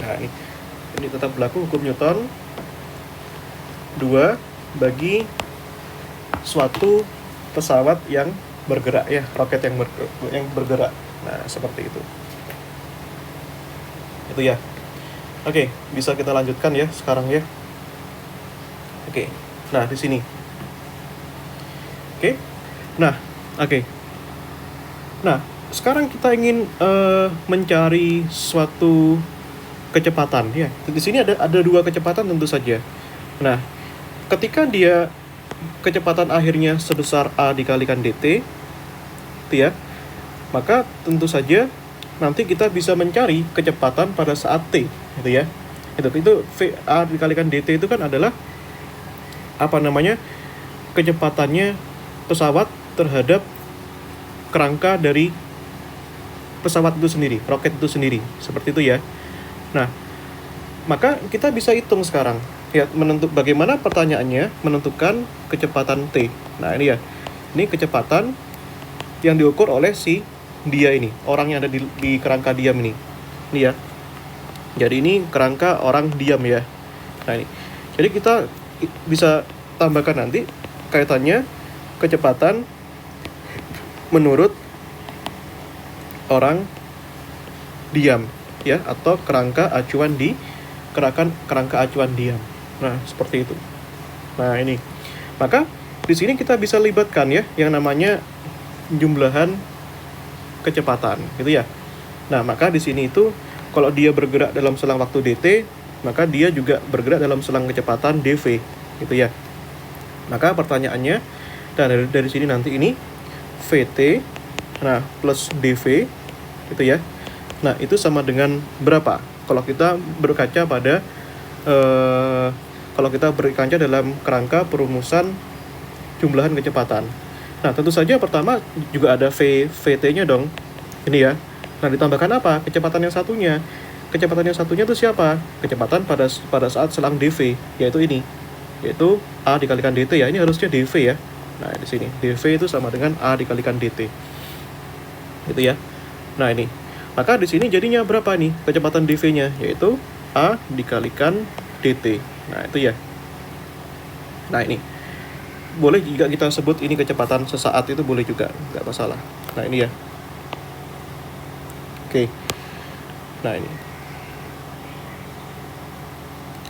Nah, ini tetap berlaku hukum Newton 2 bagi suatu pesawat yang bergerak ya, roket yang bergerak. Nah, seperti itu. Itu ya. Oke, bisa kita lanjutkan ya sekarang ya. Oke. Nah, di sini. Oke. Nah, oke. Nah, sekarang kita ingin mencari suatu kecepatan ya. Di sini ada dua kecepatan tentu saja. Nah, ketika dia kecepatan akhirnya sebesar A dikalikan dt, gitu ya, maka tentu saja nanti kita bisa mencari kecepatan pada saat t, gitu ya. Itu v A dikalikan dt itu kan adalah kecepatannya pesawat terhadap kerangka dari pesawat itu sendiri, roket itu sendiri, seperti itu ya. Nah, maka kita bisa hitung sekarang ya, bagaimana pertanyaannya menentukan kecepatan t. Nah, ini ya, ini kecepatan yang diukur oleh si dia ini, orang yang ada di kerangka diam ini ya. Jadi ini kerangka orang diam ya. Nah, ini jadi kita bisa tambahkan nanti kaitannya kecepatan menurut orang diam ya, atau kerangka acuan kerangka acuan diam. Nah, seperti itu. Nah, ini. Maka di sini kita bisa libatkan ya yang namanya jumlahan kecepatan, gitu ya. Nah, maka di sini itu kalau dia bergerak dalam selang waktu dt, maka dia juga bergerak dalam selang kecepatan dv, gitu ya. Maka pertanyaannya dari sini nanti ini vt, nah, plus dv, gitu ya. Nah, itu sama dengan berapa? Kalau kita berkaca pada dalam kerangka perumusan jumlahan kecepatan. Nah, tentu saja pertama juga ada vt-nya dong. Ini ya. Nah, ditambahkan apa? Kecepatan yang satunya. Kecepatan yang satunya itu siapa? Kecepatan pada saat selang dv, yaitu ini. Yaitu A dikalikan dt ya. Ini harusnya dv ya. Nah, di sini dv itu sama dengan A dikalikan dt. Gitu ya. Nah, ini. Maka di sini jadinya berapa nih kecepatan dv-nya? Yaitu A dikalikan dt. Nah, itu ya. Nah, ini. Boleh jika kita sebut ini kecepatan sesaat, itu boleh juga, nggak masalah. Nah, ini ya. Oke. Nah, ini.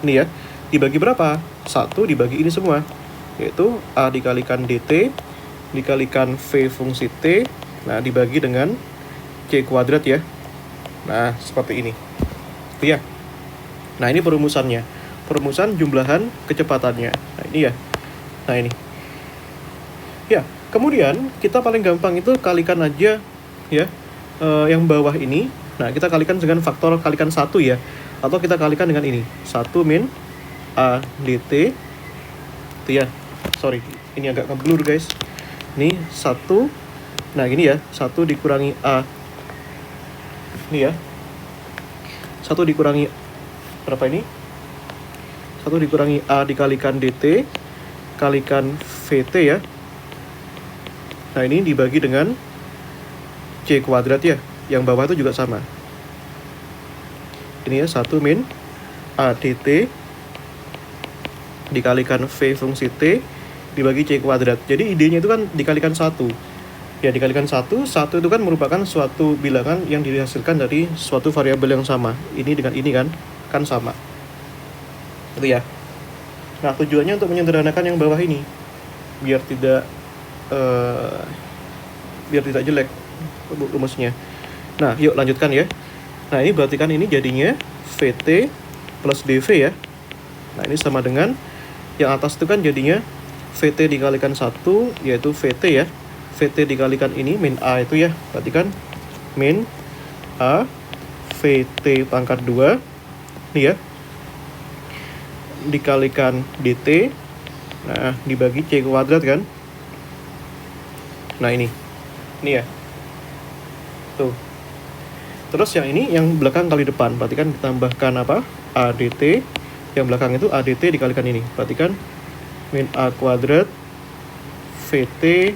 Ini ya. Dibagi berapa? 1 dibagi ini semua. Yaitu A dikalikan dt dikalikan V fungsi T. Nah, dibagi dengan C kuadrat ya. Nah, seperti ini. Itu ya. Nah, ini perumusannya. Perumusan jumlahan kecepatannya. Nah, ini ya. Nah, ini. Ya, kemudian kita paling gampang itu kalikan aja ya yang bawah ini. Nah, kita kalikan dengan faktor kalikan 1 ya. Atau kita kalikan dengan ini. 1 min A dt. Itu ya. Sorry, ini agak keblur guys. Ini 1. Nah, gini ya. 1 dikurangi A. Ini ya. 1 dikurangi berapa ini? 1 dikurangi A dikalikan dt kalikan VT ya. Nah, ini dibagi dengan C kuadrat ya. Yang bawah itu juga sama. Ini ya, 1 min A dt dikalikan V fungsi T dibagi C kuadrat. Jadi idenya itu kan dikalikan 1. Ya, dikalikan 1 itu kan merupakan suatu bilangan yang dihasilkan dari suatu variabel yang sama. Ini dengan ini kan sama. Itu ya. Nah, tujuannya untuk menyederhanakan yang bawah ini. Biar tidak jelek rumusnya. Nah, yuk lanjutkan ya. Nah, ini berarti kan ini jadinya VT plus DV ya. Nah, ini sama dengan yang atas itu kan jadinya VT dikalikan 1, yaitu VT ya. VT dikalikan ini min A itu ya. Berarti kan min A VT pangkat 2 ini ya. Dikalikan DT. Nah, dibagi C kuadrat kan. Nah, ini ya. Tuh. Terus yang ini yang belakang kali depan. Berarti kan ditambahkan apa? ADT. Yang belakang itu ADT dikalikan ini. Berarti kan min A kuadrat VT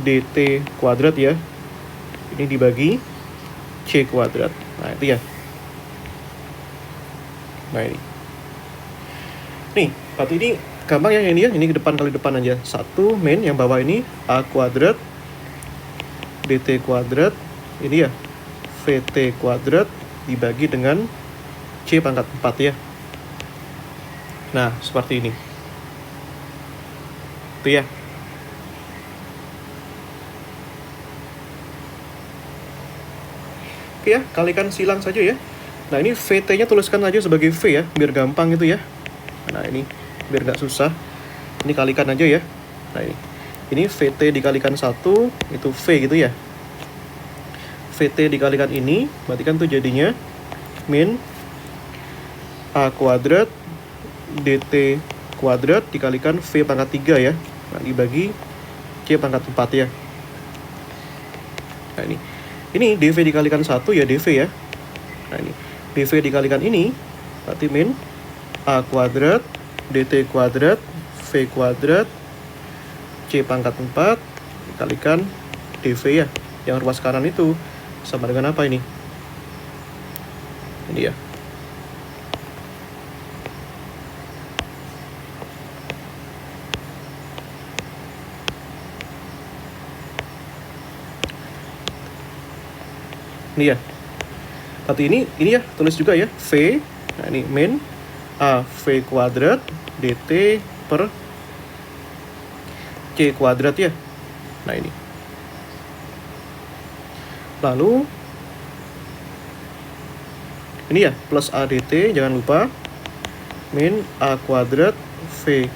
DT kuadrat ya. ini dibagi C kuadrat. Nah, itu ya. Nah, ini. Nih, berarti ini gampang ya ini ya. Ini ke depan kali depan aja. 1 min yang bawah ini A kuadrat DT kuadrat. Ini ya. VT kuadrat dibagi dengan C pangkat 4 ya. Nah, seperti ini. Itu ya. Oke ya, kalikan silang saja ya. Nah, ini VT-nya tuliskan aja sebagai V ya, biar gampang gitu ya. Nah, ini biar nggak susah. Ini kalikan aja ya. Nah, ini VT dikalikan 1, itu V gitu ya. VT dikalikan ini, berarti kan tuh jadinya min A kuadrat DT kuadrat dikalikan V pangkat 3 ya. Nah, dibagi C pangkat 4 ya. Nah, ini DV dikalikan 1 ya DV ya. Nah, ini DV dikalikan ini berarti min A kuadrat DT kuadrat V kuadrat C pangkat 4 dikalikan DV ya. Yang ruas kanan itu sama dengan apa ini? Ini ya. Ini ya. Berarti ini ya, tulis juga ya, V. Nah, ini min A V kuadrat DT per C kuadrat ya. Nah, ini. Lalu ini ya, plus A DT, jangan lupa. Min A kuadrat V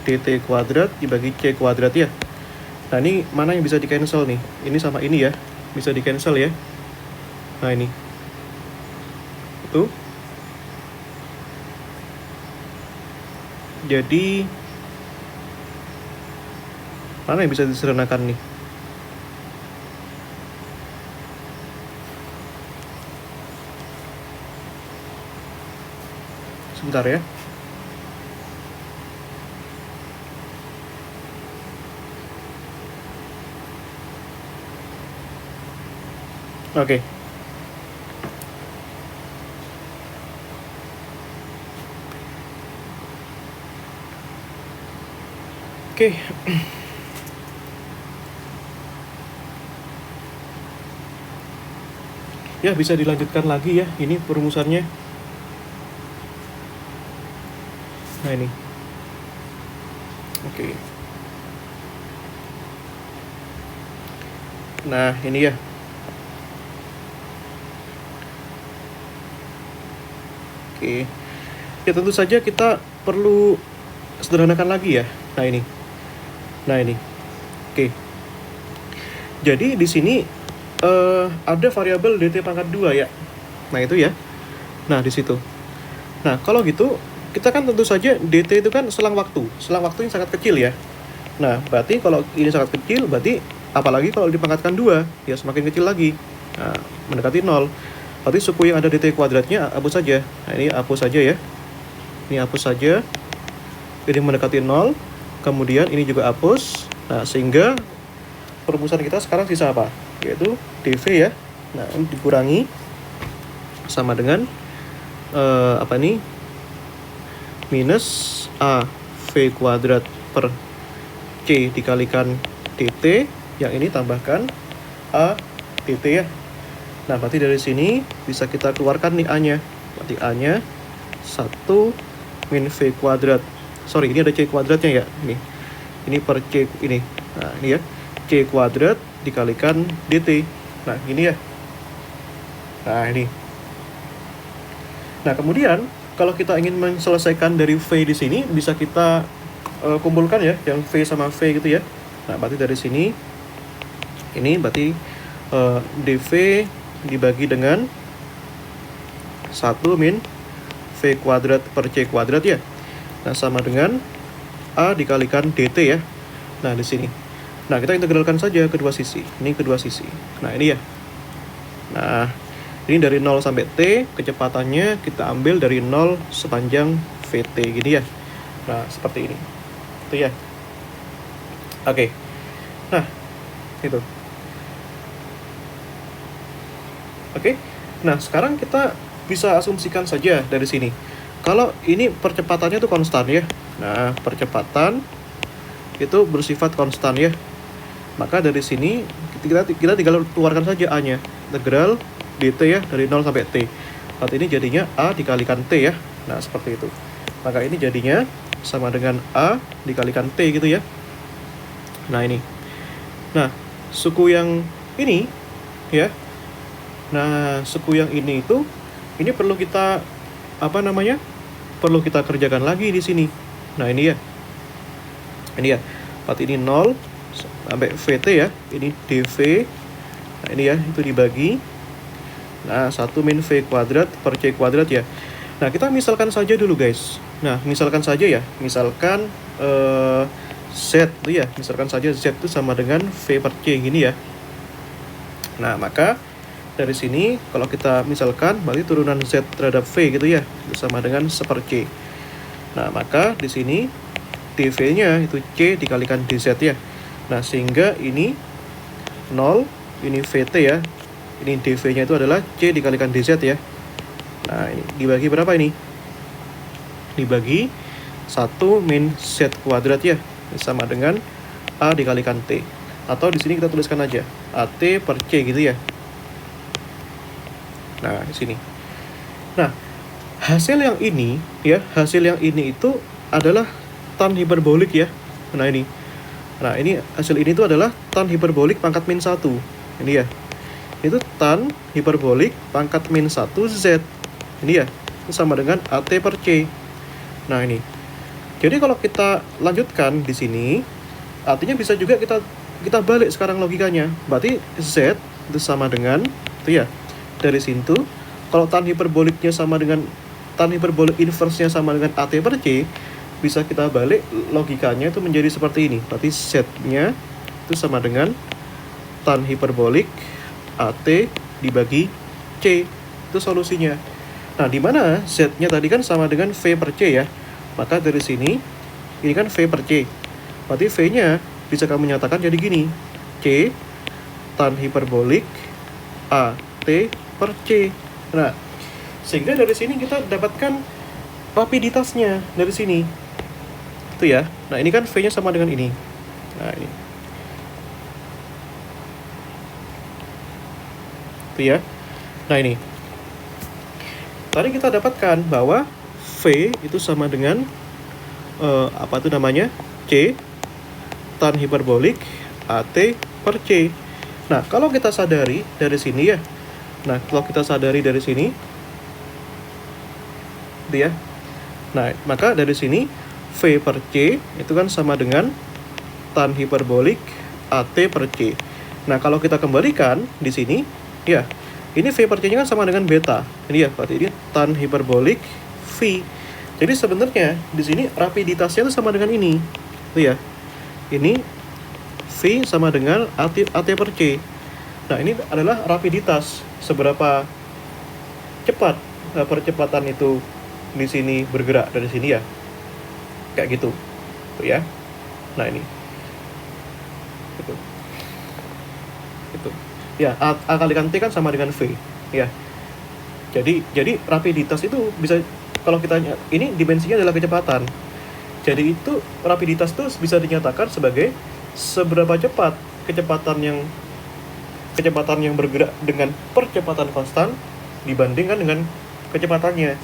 DT kuadrat dibagi C kuadrat ya. Nah, ini mana yang bisa di cancel nih? Ini sama ini ya, bisa di cancel ya. Nah, ini itu jadi mana yang bisa disederhanakan nih? Sebentar ya. Oke. Oke. Ya, bisa dilanjutkan lagi ya. Ini perumusannya. Nah, ini. Oke. Nah, ini ya. Oke. Ya, tentu saja kita perlu sederhanakan lagi ya. Nah, ini. Oke. Jadi di sini ada variabel DT pangkat 2 ya. Nah, itu ya. Nah, di situ. Nah, kalau gitu kita kan tentu saja DT itu kan selang waktu yang sangat kecil ya. Nah, berarti kalau ini sangat kecil, berarti apalagi kalau dipangkatkan 2, ya semakin kecil lagi. Nah, mendekati 0. Berarti suku yang ada DT kuadratnya hapus saja. Nah, ini hapus saja ya. Ini hapus saja. Ini mendekati 0. Kemudian ini juga hapus. Nah, sehingga perumusan kita sekarang sisa apa? Yaitu DV ya. Nah, ini dikurangi sama dengan apa nih? Minus A V kuadrat per C dikalikan DT. Yang ini tambahkan A DT ya. Nah, berarti dari sini bisa kita keluarkan nih A-nya. Berarti A-nya 1 min V kuadrat. Sorry, ini ada C kuadratnya ya. Ini per C ini. Nah, ini ya. C kuadrat dikalikan DT. Nah, ini ya. Nah, ini. Nah, kemudian kalau kita ingin menyelesaikan dari V di sini, bisa kita kumpulkan ya, yang V sama V gitu ya. Nah, berarti dari sini, ini berarti DV dibagi dengan 1 min V kuadrat per C kuadrat ya. Nah, sama dengan A dikalikan DT ya. Nah, di sini. Nah, kita integralkan saja kedua sisi. Ini kedua sisi. Nah, ini ya. Nah, ini dari 0 sampai T, kecepatannya kita ambil dari 0 sepanjang VT gini ya. Nah, seperti ini. Itu ya. Oke. Nah, itu. Oke. Nah, sekarang kita bisa asumsikan saja dari sini. Kalau ini percepatannya itu konstan ya. Nah, percepatan itu bersifat konstan ya. Maka dari sini kita tinggal keluarkan saja A-nya. Integral dt ya dari 0 sampai t. Berarti ini jadinya A dikalikan t ya. Nah, seperti itu. Maka ini jadinya sama dengan A dikalikan t gitu ya. Nah, ini. Nah, suku yang ini ya. Nah, suku yang ini itu ini perlu kita perlu kita kerjakan lagi di sini. Nah, ini ya. Ini ya. Berarti ini 0 sampai VT ya. Ini dV. Nah, ini ya, itu dibagi. Nah, 1 min V kuadrat per C kuadrat ya. Nah, kita misalkan saja dulu guys. Nah, misalkan saja ya. Misalkan Z itu ya. Misalkan saja Z itu sama dengan V per C gini ya. Nah, maka dari sini kalau kita misalkan berarti turunan Z terhadap V gitu ya. Itu sama dengan 1 per C. Nah, maka di sini dV-nya itu C dikalikan dZ ya. Nah, sehingga ini 0, ini VT ya. Ini dV-nya itu adalah C dikalikan dZ ya. Nah, ini dibagi berapa ini? Dibagi 1 min Z kuadrat ya. Sama dengan A dikalikan T. Atau di sini kita tuliskan aja AT per C gitu ya. Nah, di sini. Nah, hasil yang ini ya, hasil yang ini itu adalah tan hiperbolik ya. Nah, ini. Nah, ini hasil ini itu adalah tan hiperbolik pangkat min 1. Ini ya. Itu tan hiperbolik pangkat min 1 Z. Ini ya. Itu sama dengan AT per C. Nah, ini. Jadi kalau kita lanjutkan di sini, artinya bisa juga kita balik sekarang logikanya. Berarti Z itu sama dengan itu ya. Dari situ, kalau tan hiperboliknya sama dengan tan hiperbolik inverse-nya sama dengan AT per C, bisa kita balik logikanya itu menjadi seperti ini. Berarti Z-nya itu sama dengan tan hiperbolik AT dibagi C. Itu solusinya. Nah, di mana Z-nya tadi kan sama dengan V per C ya. Maka dari sini, ini kan V per C. Berarti V-nya bisa kamu nyatakan jadi gini. C tan hiperbolik AT per C. Nah, sehingga dari sini kita dapatkan rapiditasnya dari sini. Itu ya. Nah, ini kan V-nya sama dengan ini. Nah, ini. Itu ya. Nah, ini. Tadi kita dapatkan bahwa V itu sama dengan apa itu namanya? C tan hiperbolik AT per C. Nah, kalau kita sadari dari sini ya. Nah, kalau kita sadari dari sini, gitu ya. Nah, maka dari sini V per C itu kan sama dengan tan hiperbolik AT per C. Nah, kalau kita kembalikan di sini, ya, ini V per C-nya kan sama dengan beta. Ini ya, berarti ini tan hiperbolik V. Jadi sebenarnya di sini rapiditasnya itu sama dengan ini, itu ya. Ini V sama dengan AT per C. Nah, ini adalah rapiditas, seberapa cepat percepatan itu di sini bergerak dari sini ya. Kayak gitu. Tuh ya. Nah, ini. Gitu. Itu. Ya, A kalikan T kan sama dengan V, ya. Jadi rapiditas itu bisa kalau kita ini dimensinya adalah kecepatan. Jadi itu rapiditas itu bisa dinyatakan sebagai seberapa cepat kecepatan yang bergerak dengan percepatan konstan dibandingkan dengan kecepatannya.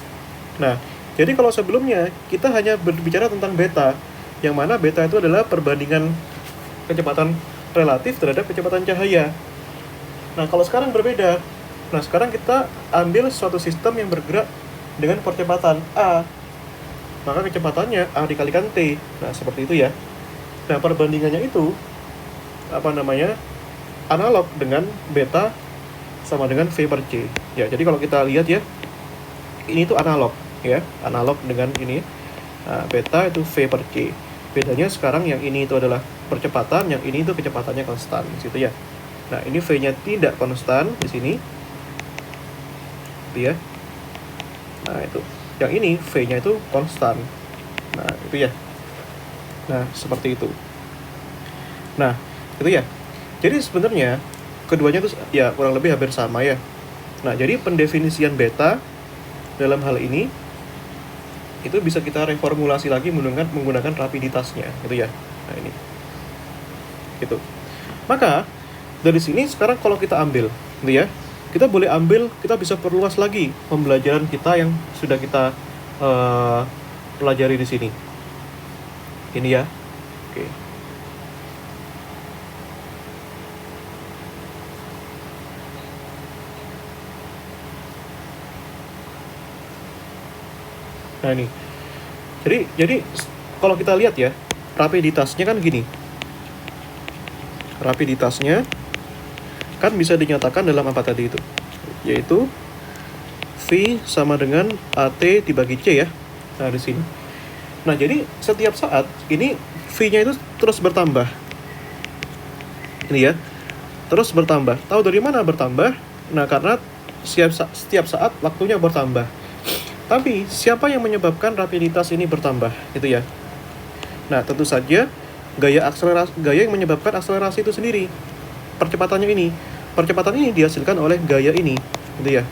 Nah, jadi kalau sebelumnya kita hanya berbicara tentang beta, yang mana beta itu adalah perbandingan kecepatan relatif terhadap kecepatan cahaya. Nah, kalau sekarang berbeda. Nah, sekarang kita ambil suatu sistem yang bergerak dengan percepatan A. Maka kecepatannya A dikalikan T. Nah, seperti itu ya. Nah, perbandingannya itu analog dengan beta sama dengan V per C. Ya, jadi kalau kita lihat ya, ini tuh analog ya, analog dengan ini. Nah, beta itu V per C. Bedanya sekarang yang ini itu adalah percepatan, yang ini itu kecepatannya konstan di situ ya. Nah, ini V-nya tidak konstan di sini. Itu ya. Nah, itu. Yang ini V-nya itu konstan. Nah, itu ya. Nah, seperti itu. Nah, itu ya. Jadi sebenarnya keduanya itu ya kurang lebih hampir sama ya. Nah, jadi pendefinisian beta dalam hal ini itu bisa kita reformulasi lagi menggunakan rapiditasnya, gitu ya. Nah, ini. Gitu. Maka dari sini sekarang kalau kita ambil, gitu ya. Kita boleh ambil, kita bisa perluas lagi pembelajaran kita yang sudah kita pelajari di sini. Ini ya. Oke. Nah, ini. Jadi kalau kita lihat ya, rapiditasnya kan gini. Rapiditasnya kan bisa dinyatakan dalam apa tadi itu? Yaitu V sama dengan AT dibagi C ya. Nah, di sini. Nah, jadi setiap saat ini V-nya itu terus bertambah. Ini ya. Terus bertambah. Tahu dari mana bertambah? Nah, karena setiap saat waktunya bertambah. Tapi siapa yang menyebabkan rapiditas ini bertambah, gitu ya? Nah, tentu saja gaya yang menyebabkan akselerasi itu sendiri. Percepatannya ini. Percepatan ini dihasilkan oleh gaya ini, gitu ya.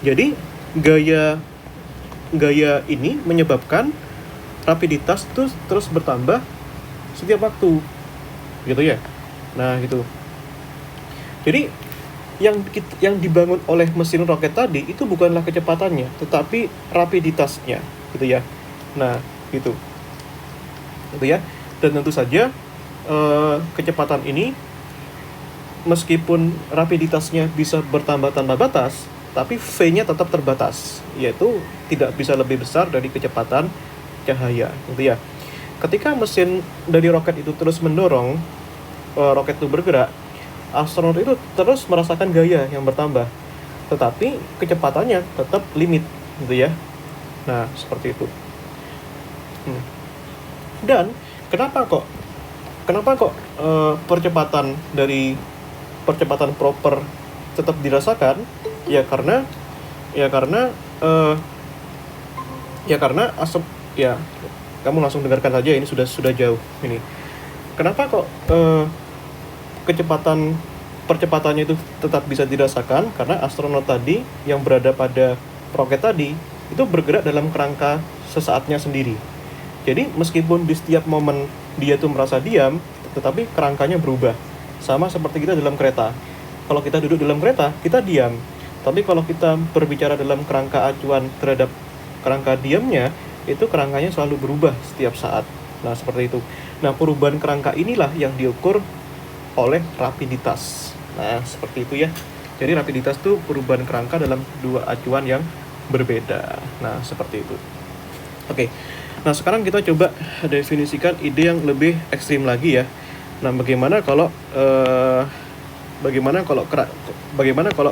Jadi gaya ini menyebabkan rapiditas itu terus bertambah setiap waktu, gitu ya. Nah, gitu. Jadi yang dibangun oleh mesin roket tadi itu bukanlah kecepatannya, tetapi rapiditasnya, gitu ya. Nah, gitu ya. Dan tentu saja kecepatan ini meskipun rapiditasnya bisa bertambah tanpa batas, tapi V-nya tetap terbatas, yaitu tidak bisa lebih besar dari kecepatan cahaya, gitu ya. Ketika mesin dari roket itu terus mendorong roket itu bergerak, astronot itu terus merasakan gaya yang bertambah, tetapi kecepatannya tetap limit, gitu ya. Nah, seperti itu. Dan kenapa kok percepatan proper tetap dirasakan? Ya karena kamu langsung dengarkan saja, ini sudah jauh ini. Kenapa kok percepatannya itu tetap bisa dirasakan? Karena astronot tadi yang berada pada roket tadi itu bergerak dalam kerangka sesaatnya sendiri. Jadi meskipun di setiap momen dia tuh merasa diam, tetapi kerangkanya berubah. Sama seperti kita dalam kereta. Kalau kita duduk dalam kereta, kita diam. Tapi kalau kita berbicara dalam kerangka acuan terhadap kerangka diamnya, itu kerangkanya selalu berubah setiap saat. Nah, seperti itu. Nah, perubahan kerangka inilah yang diukur oleh rapiditas. Nah, seperti itu ya. Jadi rapiditas itu perubahan kerangka dalam dua acuan yang berbeda. Nah, seperti itu. Oke. Nah, sekarang kita coba definisikan ide yang lebih ekstrim lagi ya. Nah, bagaimana kalau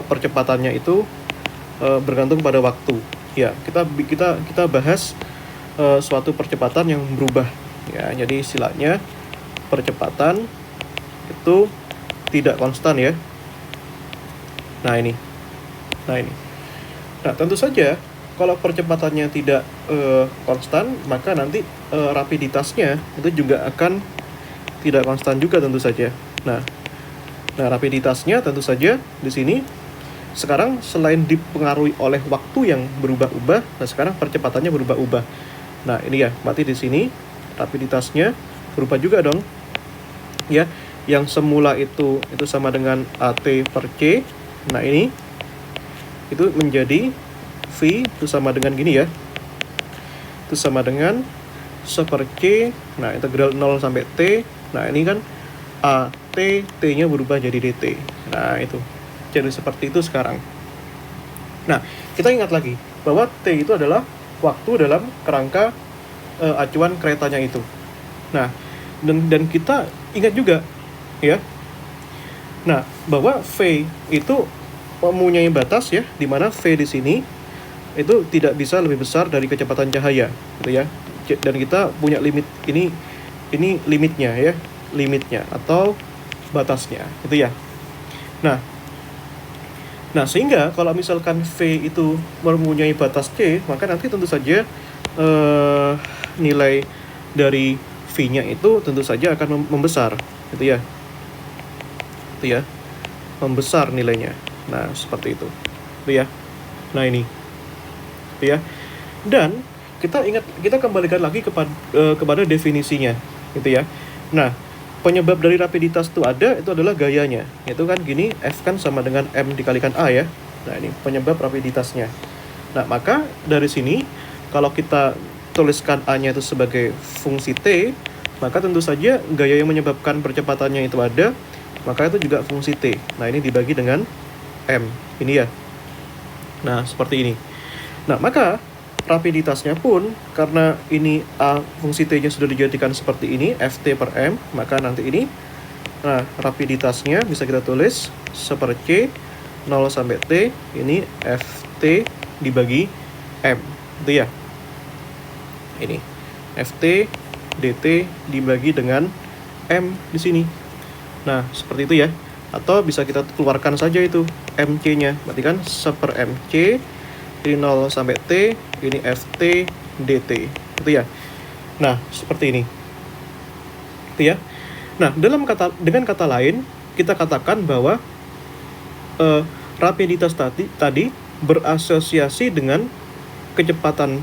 percepatannya itu bergantung pada waktu? Ya, kita bahas suatu percepatan yang berubah. Ya, jadi istilahnya percepatan itu tidak konstan ya. Nah, ini. Nah, tentu saja kalau percepatannya tidak konstan, maka nanti rapiditasnya itu juga akan tidak konstan juga tentu saja. Nah, rapiditasnya tentu saja di sini sekarang selain dipengaruhi oleh waktu yang berubah-ubah, nah sekarang percepatannya berubah-ubah. Nah, ini ya, berarti di sini rapiditasnya berubah juga dong. Ya, yang semula itu sama dengan AT per C. Nah, ini itu menjadi V itu sama dengan gini ya. Itu sama dengan 1 per C. Nah, integral 0 sampai T. Nah, ini kan AT, T-nya berubah jadi DT. Nah, itu. Jadi seperti itu sekarang. Nah, kita ingat lagi bahwa T itu adalah waktu dalam kerangka acuan keretanya itu. Nah, dan kita ingat juga ya. Nah, bahwa V itu mempunyai batas ya, di mana V di sini itu tidak bisa lebih besar dari kecepatan cahaya, gitu ya. Dan kita punya limit ini limitnya ya, limitnya atau batasnya, gitu ya. Nah, sehingga kalau misalkan V itu mempunyai batas C, maka nanti tentu saja nilai dari V-nya itu tentu saja akan membesar, gitu ya. Membesar nilainya. Nah, seperti itu. Itu ya. Nah ini. Itu ya. Dan kita kembalikan lagi kepada definisinya, gitu ya. Nah, penyebab dari rapiditas itu adalah gayanya. Itu kan gini, F kan sama dengan M dikalikan A ya. Nah, ini penyebab rapiditasnya. Nah, maka dari sini kalau kita tuliskan A-nya itu sebagai fungsi T, maka tentu saja gaya yang menyebabkan percepatannya itu ada, maka itu juga fungsi T. Nah, ini dibagi dengan M. Ini ya. Nah, seperti ini. Nah, maka rapiditasnya pun, karena ini A fungsi T-nya sudah dijadikan seperti ini, Ft per M, maka nanti ini, nah, rapiditasnya bisa kita tulis 1/C, 0 sampai T, ini Ft dibagi M. Itu ya. Ini, Ft dt dibagi dengan M di sini. Nah, seperti itu ya. Atau bisa kita keluarkan saja itu, MC-nya. Berarti kan 1/MC, dari 0 sampai T, ini Ft dt. Itu ya. Nah, seperti ini. Itu ya. Nah, dengan kata lain, kita katakan bahwa rapiditas tadi berasosiasi dengan kecepatan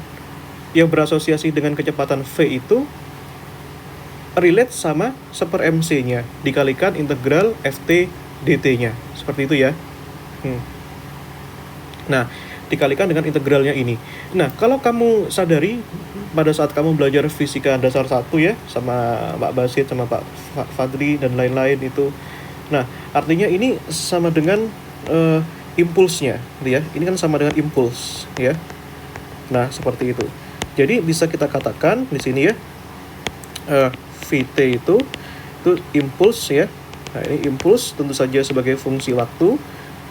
V itu relate sama 1/MC-nya dikalikan integral Ft dt-nya. Seperti itu ya. Nah, dikalikan dengan integralnya ini. Nah, kalau kamu sadari pada saat kamu belajar fisika dasar 1 ya, sama Pak Basit, sama Pak Fadri dan lain-lain itu. Nah, artinya ini sama dengan impulsnya, gitu ya. Ini kan sama dengan impuls, ya. Nah, seperti itu. Jadi bisa kita katakan di sini ya, Vt itu impuls ya. Nah, ini impuls tentu saja sebagai fungsi waktu.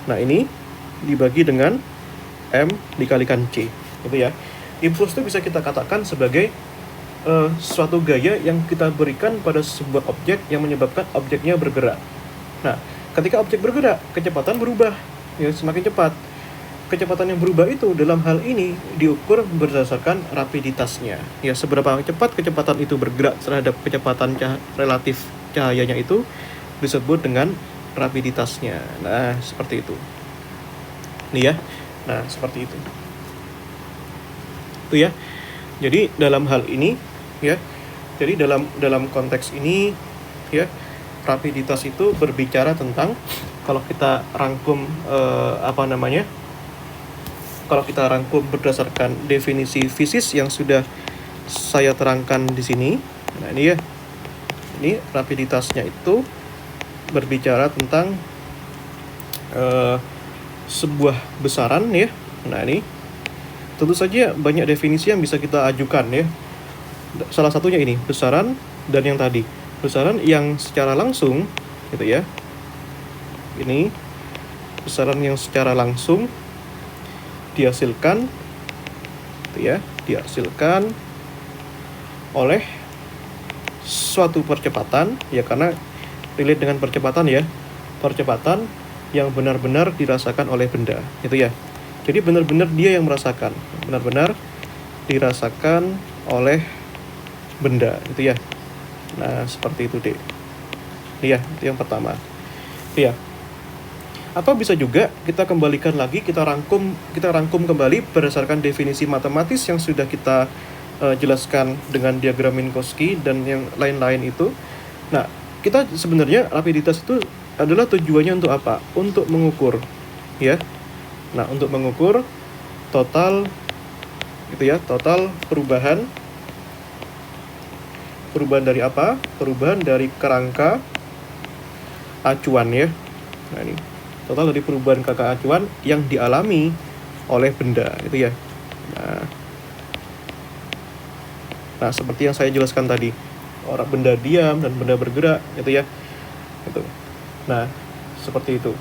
Nah, ini dibagi dengan M dikalikan C, gitu ya. Impuls itu bisa kita katakan sebagai suatu gaya yang kita berikan pada sebuah objek yang menyebabkan objeknya bergerak. Nah, ketika objek bergerak, kecepatan berubah, ya, semakin cepat. Kecepatan yang berubah itu dalam hal ini diukur berdasarkan rapiditasnya. Ya, seberapa cepat kecepatan itu bergerak terhadap kecepatan relatif cahayanya itu disebut dengan rapiditasnya. Nah, seperti itu. Nih ya. Nah, seperti itu. Itu ya. Jadi dalam hal ini ya. Jadi dalam konteks ini ya, rapiditas itu berbicara tentang, kalau kita rangkum kalau kita rangkum berdasarkan definisi fisis yang sudah saya terangkan di sini. Nah, ini ya. Ini rapiditasnya itu berbicara tentang sebuah besaran ya. Nah, ini tentu saja banyak definisi yang bisa kita ajukan ya. Salah satunya ini, besaran dan yang tadi. Besaran yang secara langsung gitu ya. Ini besaran yang secara langsung dihasilkan gitu ya, dihasilkan oleh suatu percepatan ya, karena relate dengan percepatan ya. Percepatan yang benar-benar dirasakan oleh benda, gitu ya. Jadi benar-benar dia yang merasakan, benar-benar dirasakan oleh benda, gitu ya. Nah, seperti itu deh. Iya, itu yang pertama. Iya. Atau bisa juga kita kembalikan lagi, kita rangkum kembali berdasarkan definisi matematis yang sudah kita jelaskan dengan diagram Minkowski dan yang lain-lain itu. Nah, kita sebenarnya rapiditas itu adalah tujuannya untuk apa? Untuk mengukur, ya. Nah, untuk mengukur total, gitu ya, total perubahan dari apa? Perubahan dari kerangka acuan ya. Nah, ini total dari perubahan kerangka acuan yang dialami oleh benda, gitu ya. Nah, seperti yang saya jelaskan tadi, orang benda diam dan benda bergerak, gitu ya. Gitu. Nah, seperti itu.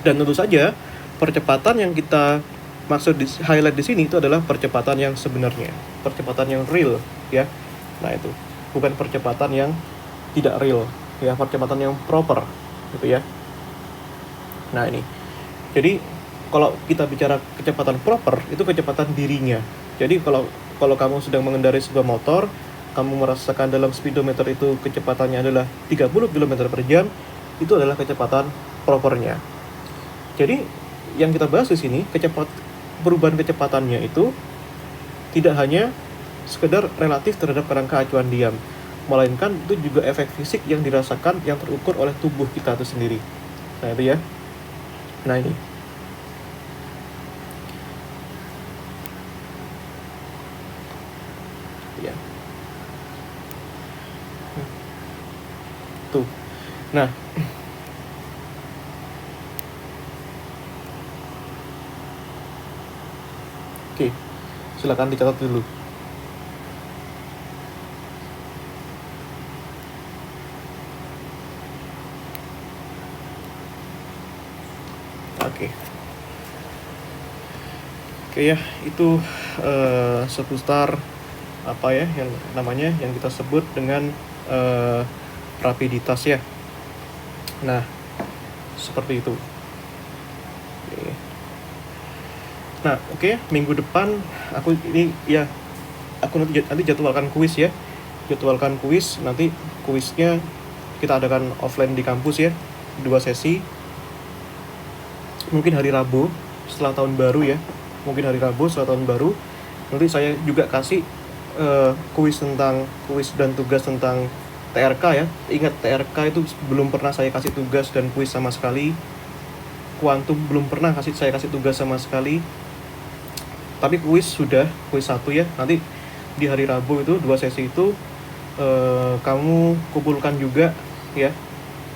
Dan tentu saja percepatan yang kita maksud highlight di sini itu adalah percepatan yang sebenarnya, percepatan yang real, ya. Nah, itu bukan percepatan yang tidak real, ya, percepatan yang proper, gitu ya. Nah, ini. Jadi kalau kita bicara kecepatan proper, itu kecepatan dirinya. Jadi kalau kamu sedang mengendarai sebuah motor, kamu merasakan dalam speedometer itu kecepatannya adalah 30 km per jam, itu adalah kecepatan propernya. Jadi yang kita bahas di sini, perubahan kecepatannya itu tidak hanya sekedar relatif terhadap kerangka acuan diam, melainkan itu juga efek fisik yang dirasakan, yang terukur oleh tubuh kita itu sendiri. Nah itu ya. Nah ini. Ya. Tuh. Nah. Oke. Silakan dicatat dulu. Oke ya, itu seputar apa ya yang namanya yang kita sebut dengan rapiditas ya. Nah, seperti itu. Nah, oke, minggu depan aku nanti jadwalkan kuis ya. Jadwalkan kuis, nanti kuisnya kita adakan offline di kampus ya, 2 sesi. Mungkin hari Rabu setelah tahun baru ya. Nanti saya juga kasih kuis dan tugas tentang TRK ya. Ingat, TRK itu belum pernah saya kasih tugas dan kuis sama sekali. Kuantum belum pernah saya kasih tugas sama sekali. Tapi kuis 1 ya. Nanti di hari Rabu itu 2 sesi itu kamu kumpulkan juga ya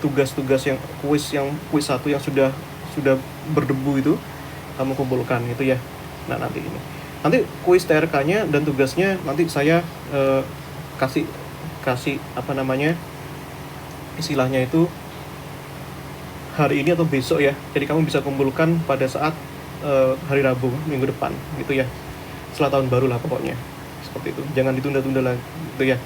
tugas-tugas yang kuis 1 yang sudah berdebu itu kamu kumpulkan itu ya. Nah nanti kuis TRK-nya dan tugasnya nanti saya kasih apa namanya istilahnya itu hari ini atau besok ya. Jadi kamu bisa kumpulkan pada saat hari Rabu minggu depan gitu ya. Setelah tahun baru lah pokoknya. Seperti itu. Jangan ditunda-tunda lah gitu ya.